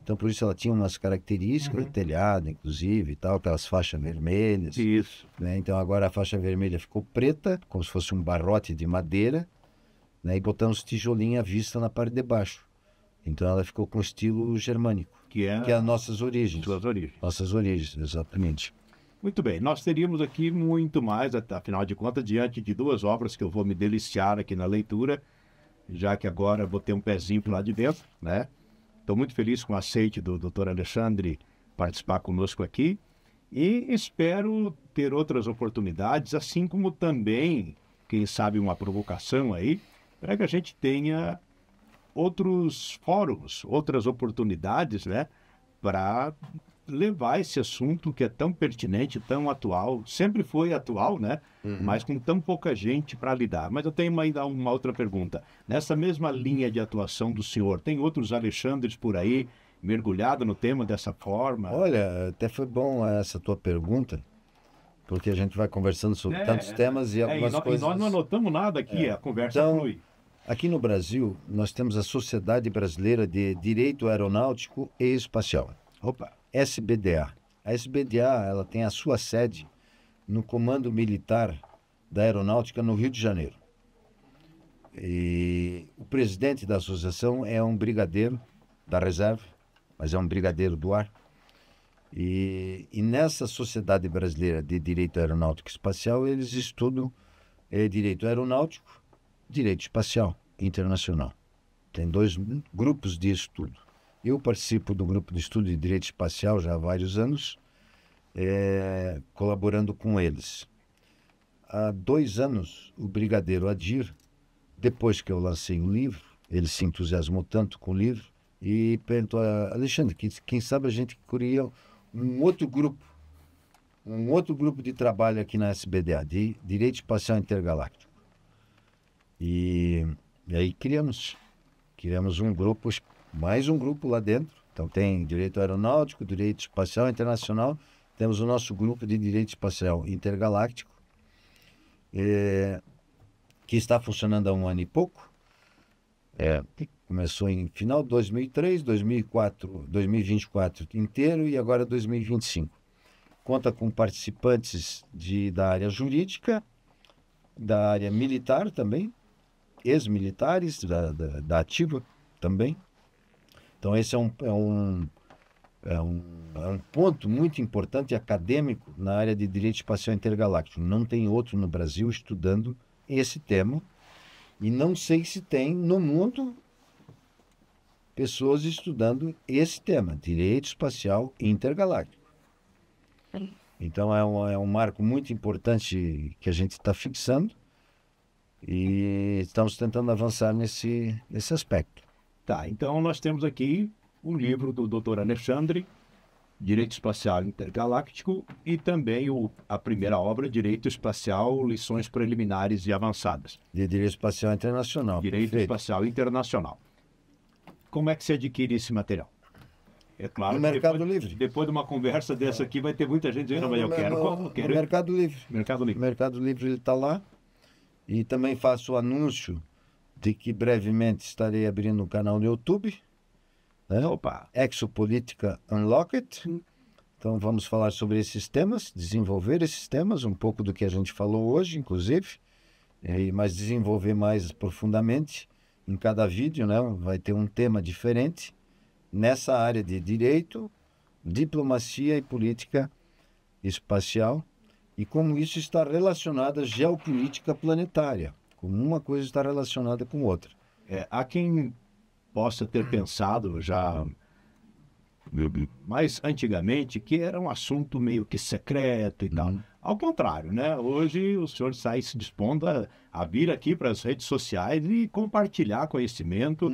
Então, por isso ela tinha umas características, telhado, inclusive, e tal, aquelas faixas vermelhas. Isso. Né? Então, agora a faixa vermelha ficou preta, como se fosse um barrote de madeira, né? E botamos tijolinho à vista na parte de baixo. Então, ela ficou com estilo germânico, que é as nossas origens. Suas origens. Nossas origens, exatamente. Muito bem, nós teríamos aqui muito mais, afinal de contas, diante de duas obras que eu vou me deliciar aqui na leitura, já que agora vou ter um pezinho lá de dentro, né? Estou muito feliz com o aceite do Dr. Alexandre participar conosco aqui e espero ter outras oportunidades, assim como também, quem sabe, uma provocação aí, para que a gente tenha outros fóruns, outras oportunidades, né? Para levar esse assunto que é tão pertinente, tão atual, sempre foi atual, né? Mas com tão pouca gente para lidar. Mas eu tenho ainda uma outra pergunta. Nessa mesma linha de atuação do senhor, tem outros Alexandres por aí mergulhado no tema dessa forma? Olha, até foi bom essa tua pergunta, porque a gente vai conversando sobre tantos temas e algumas coisas... E nós não anotamos nada aqui, a conversa flui. Aqui no Brasil, nós temos a Sociedade Brasileira de Direito Aeronáutico e Espacial. Opa! SBDA. A SBDA, ela tem a sua sede no Comando Militar da Aeronáutica no Rio de Janeiro. E o presidente da associação é um brigadeiro da reserva, mas é um brigadeiro do ar. E nessa Sociedade Brasileira de Direito Aeronáutico e Espacial, eles estudam direito aeronáutico, direito espacial internacional. Tem 2 grupos de estudo. Eu participo do grupo de estudo de direito espacial já há vários anos, colaborando com eles. Há 2 anos, o brigadeiro Adir, depois que eu lancei o livro, ele se entusiasmou tanto com o livro e perguntou a Alexandre, quem sabe a gente cria um outro grupo de trabalho aqui na SBDA, de Direito Espacial Intergaláctico. E aí criamos um grupo, mais um grupo lá dentro. Então tem Direito Aeronáutico, Direito Espacial Internacional, temos o nosso grupo de Direito Espacial Intergaláctico, que está funcionando há 1 ano e pouco. Começou em final de 2003, 2004, 2024 inteiro e agora 2025. Conta com participantes da área jurídica, da área militar também, ex-militares, da ativa também. Então esse é um ponto muito importante acadêmico na área de Direito Espacial Intergaláctico. Não tem outro no Brasil estudando esse tema. E não sei se tem no mundo pessoas estudando esse tema, Direito Espacial Intergaláctico. Então é um marco muito importante que a gente está fixando e estamos tentando avançar nesse aspecto. Tá, então nós temos aqui o livro do Dr. Alexandre, Direito Espacial Intergaláctico, e também a primeira obra, Direito Espacial, Lições Preliminares e Avançadas. De Direito Espacial Internacional. Direito Perfeito. Espacial Internacional. Como é que se adquire esse material? É claro no que Mercado Livre. Depois de uma conversa dessa aqui, vai ter muita gente dizendo, mas eu quero. No Mercado Livre. Mercado Livre. O Mercado Livre ele está lá. E também faço o anúncio de que brevemente estarei abrindo um canal no YouTube. Opa! Exopolítica Unlocked. Então vamos falar sobre esses temas, desenvolver esses temas, um pouco do que a gente falou hoje, inclusive, mas desenvolver mais profundamente em cada vídeo, né? Vai ter um tema diferente nessa área de direito, diplomacia e política espacial e como isso está relacionado à geopolítica planetária, como uma coisa está relacionada com outra. Há quem possa ter pensado já mais antigamente que era um assunto meio que secreto e tal. Ao contrário, né? Hoje o senhor sai se dispondo a vir aqui para as redes sociais e compartilhar conhecimento,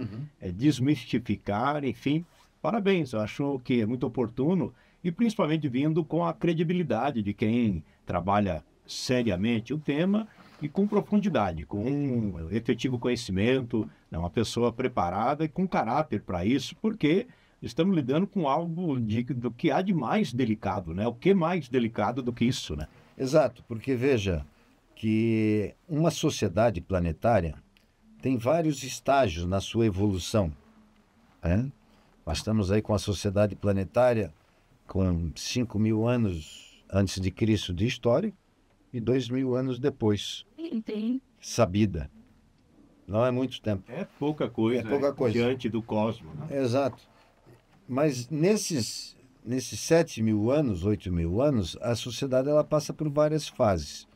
desmistificar, enfim. Parabéns, eu acho que é muito oportuno e principalmente vindo com a credibilidade de quem trabalha seriamente o tema e com profundidade, com um efetivo conhecimento, né, uma pessoa preparada e com caráter para isso, porque estamos lidando com algo do que há de mais delicado, né? O que mais delicado do que isso, né? Exato, porque veja que uma sociedade planetária tem vários estágios na sua evolução. Nós estamos aí com a sociedade planetária com 5.000 anos antes de Cristo de história e 2.000 anos depois. Sabida. Não é muito tempo. É pouca coisa, diante do cosmos. Né? Exato. Mas nesses 7.000 anos, 8.000 anos, a sociedade ela passa por várias fases.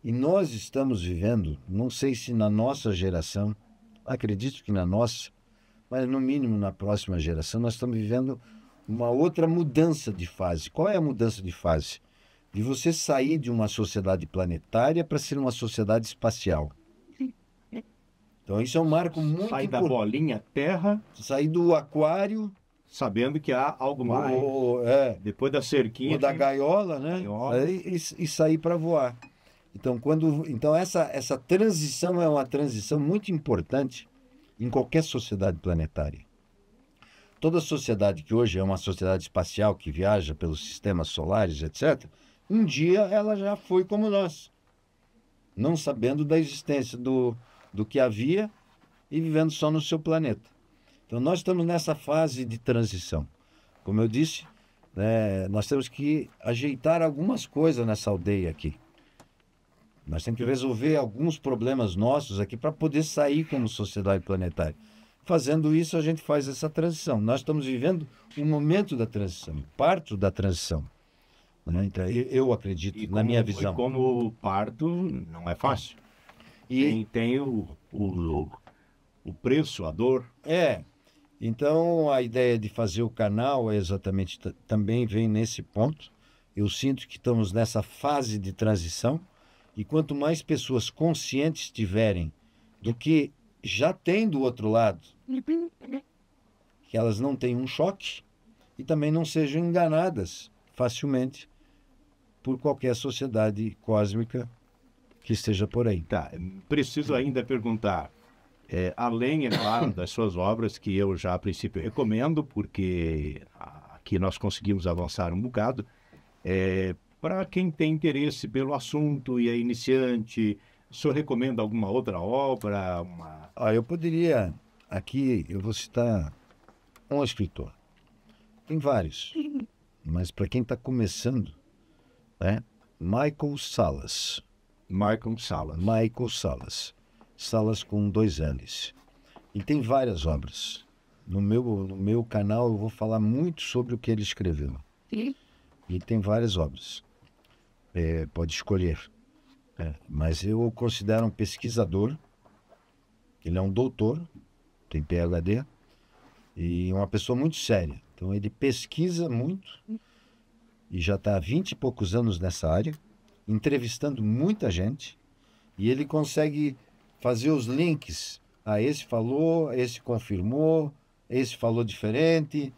E nós estamos vivendo, não sei se na nossa geração, acredito que na nossa, mas no mínimo na próxima geração, nós estamos vivendo uma outra mudança de fase. Qual é a mudança de fase? De você sair de uma sociedade planetária para ser uma sociedade espacial. Então isso é um marco muito importante. Sair da bolinha Terra. Sair do aquário. Sabendo que há algo mais. Depois da cerquinha. Ou da gaiola, né? E sair para voar. Então essa transição é uma transição muito importante em qualquer sociedade planetária. Toda sociedade que hoje é uma sociedade espacial que viaja pelos sistemas solares, etc., um dia ela já foi como nós, não sabendo da existência do que havia e vivendo só no seu planeta. Então nós estamos nessa fase de transição. Como eu disse, nós temos que ajeitar algumas coisas nessa aldeia aqui. Nós temos que resolver alguns problemas nossos aqui para poder sair como sociedade planetária. Fazendo isso, a gente faz essa transição. Nós estamos vivendo um momento da transição, parto da transição. Né? Então, eu acredito, na minha visão. E como o parto não é fácil. Tem o preço, a dor. Então a ideia de fazer o canal é exatamente, também vem nesse ponto. Eu sinto que estamos nessa fase de transição e quanto mais pessoas conscientes tiverem do que já tem do outro lado, que elas não tenham um choque e também não sejam enganadas facilmente por qualquer sociedade cósmica que esteja por aí. Tá, preciso ainda perguntar, além, é claro, das suas obras, que eu já a princípio recomendo, porque aqui nós conseguimos avançar um bocado, para quem tem interesse pelo assunto e é iniciante, o senhor recomenda alguma outra obra? Eu poderia, aqui eu vou citar um escritor, tem vários, mas para quem está começando, Michael Salas. Salas com 2 L's. Ele tem várias obras. No meu canal eu vou falar muito sobre o que ele escreveu. Ele tem várias obras. Pode escolher. Mas eu o considero um pesquisador. Ele é um doutor, tem PhD, e uma pessoa muito séria. Então ele pesquisa muito e já está há 20 e poucos anos nessa área, entrevistando muita gente, e ele consegue fazer os links. Esse falou, esse confirmou, esse falou diferente.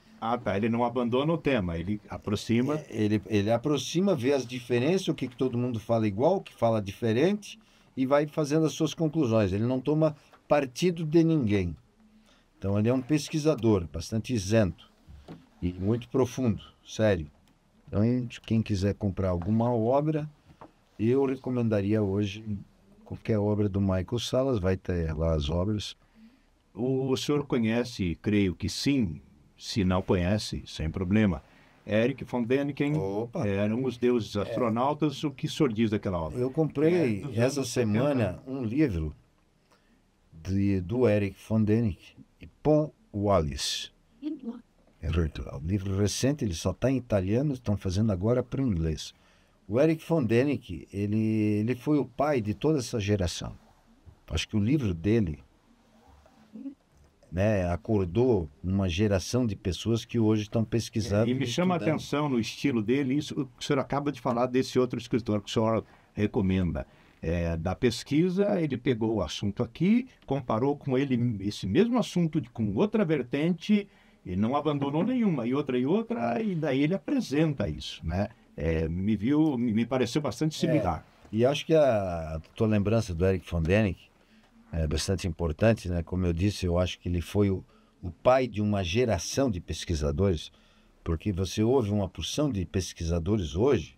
Ele não abandona o tema, ele aproxima. Ele aproxima, vê as diferenças, o que todo mundo fala igual, o que fala diferente, e vai fazendo as suas conclusões. Ele não toma partido de ninguém. Então ele é um pesquisador, bastante isento e muito profundo, sério. Então quem quiser comprar alguma obra, eu recomendaria hoje qualquer obra do Michael Salas, vai ter lá as obras. O senhor conhece, creio que sim, se não conhece, sem problema, Erich von Däniken. Eram os deuses astronautas. O que o senhor diz daquela obra? Eu comprei essa semana um livro do Erich von Däniken e Paul Wallis. É um livro recente, ele só está em italiano, estão fazendo agora para o inglês. O Erich von Däniken, ele foi o pai de toda essa geração. Acho que o livro dele, acordou uma geração de pessoas que hoje estão pesquisando. E me chama a atenção no estilo dele, isso o senhor acaba de falar desse outro escritor que o senhor recomenda. Da pesquisa, ele pegou o assunto aqui, comparou com ele esse mesmo assunto com outra vertente e não abandonou nenhuma, e outra, e daí ele apresenta isso, né? Me pareceu bastante similar. E acho que a tua lembrança do Erich von Däniken é bastante importante, né? Como eu disse, eu acho que ele foi o pai de uma geração de pesquisadores, porque você ouve uma porção de pesquisadores hoje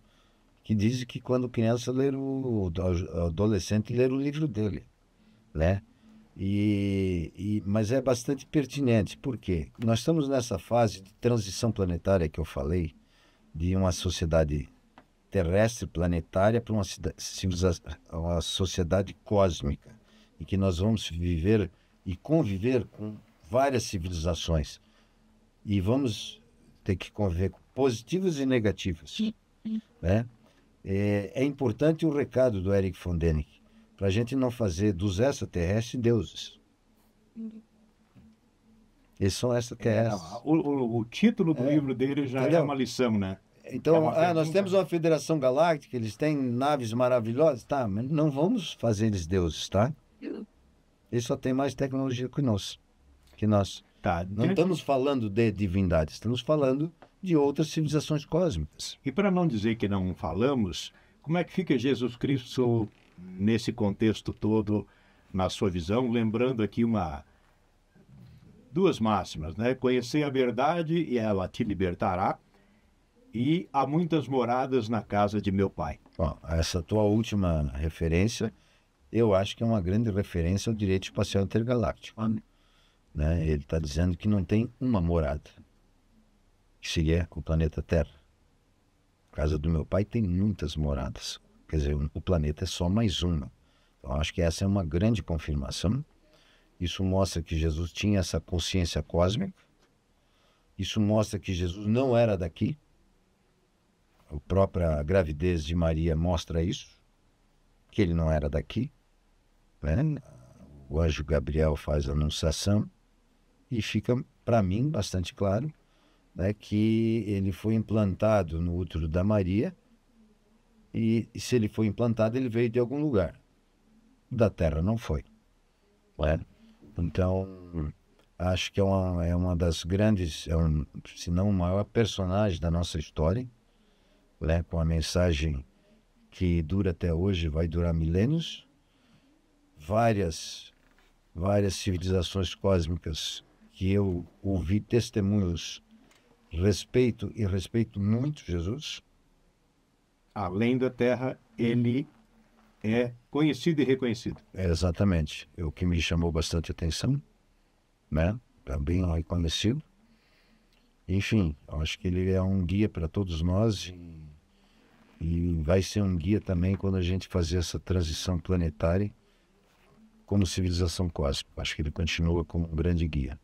que dizem que quando criança leram o adolescente ler o livro dele, né? Mas é bastante pertinente, porque nós estamos nessa fase de transição planetária que eu falei, de uma sociedade terrestre planetária para uma sociedade cósmica, em que nós vamos viver e conviver com várias civilizações. E vamos ter que conviver com positivas e negativas. Né? É importante o recado do Erich von Däniken, para a gente não fazer dos extraterrestres deuses. Eles são extraterrestres. O título do livro dele já é uma lição, né? Então, nós temos uma Federação Galáctica, eles têm naves maravilhosas, tá, mas não vamos fazer eles deuses, tá? Eles só têm mais tecnologia que nós. Tá. Não estamos falando de divindade, estamos falando de outras civilizações cósmicas. E para não dizer que não falamos, como é que fica Jesus Cristo nesse contexto todo, na sua visão? Lembrando aqui duas máximas, né? Conhecer a verdade e ela te libertará, e há muitas moradas na casa de meu pai. Essa tua última referência, eu acho que é uma grande referência ao direito espacial intergaláctico. Né? Ele está dizendo que não tem uma morada, que seria o planeta Terra. A casa do meu pai tem muitas moradas. Quer dizer, o planeta é só mais uma. Então, acho que essa é uma grande confirmação. Isso mostra que Jesus tinha essa consciência cósmica. Isso mostra que Jesus não era daqui. A própria gravidez de Maria mostra isso, que ele não era daqui, né? O anjo Gabriel faz a anunciação e fica, para mim, bastante claro, né, que ele foi implantado no útero da Maria e se ele foi implantado, ele veio de algum lugar. Da Terra não foi. Né? Então, acho que é uma das grandes, se não o maior personagem da nossa história, né, com a mensagem que dura até hoje, vai durar milênios. Várias civilizações cósmicas que eu ouvi testemunhos, respeito muito Jesus. Além da Terra, ele é conhecido e reconhecido. Exatamente. O que me chamou bastante atenção, né? Também reconhecido. Enfim, acho que ele é um guia para todos nós e vai ser um guia também quando a gente fazer essa transição planetária como civilização cósmica. Acho que ele continua como um grande guia.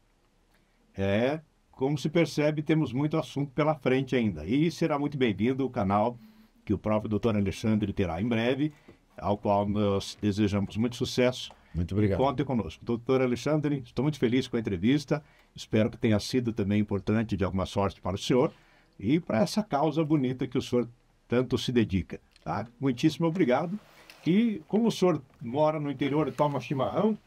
Como se percebe, temos muito assunto pela frente ainda. E será muito bem-vindo o canal que o próprio Dr. Alexandre terá em breve, ao qual nós desejamos muito sucesso. Muito obrigado. Contem conosco. Dr. Alexandre, estou muito feliz com a entrevista. Espero que tenha sido também importante de alguma sorte para o senhor e para essa causa bonita que o senhor tanto se dedica. Tá? Muitíssimo obrigado. E como o senhor mora no interior e toma chimarrão,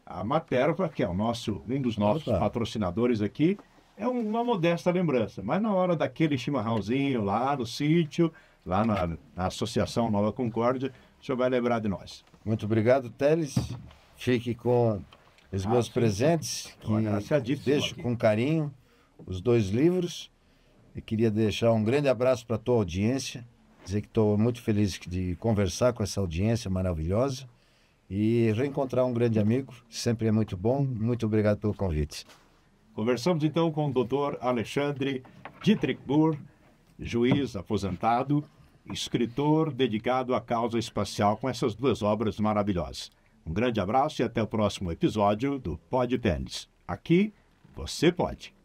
a Materva, que é um dos nossos patrocinadores aqui, é uma modesta lembrança. Mas na hora daquele chimarrãozinho lá no sítio, lá na Associação Nova Concórdia, o senhor vai lembrar de nós. Muito obrigado, Teles. Fique com os meus presentes, que deixo com carinho os 2 livros. E queria deixar um grande abraço para a tua audiência, dizer que estou muito feliz de conversar com essa audiência maravilhosa e reencontrar um grande amigo, sempre é muito bom. Muito obrigado pelo convite. Conversamos então com o Dr. Alexandre Dietrich Buhr, juiz aposentado, escritor dedicado à causa espacial, com essas 2 obras maravilhosas. Um grande abraço e até o próximo episódio do Pod Tênis. Aqui você pode.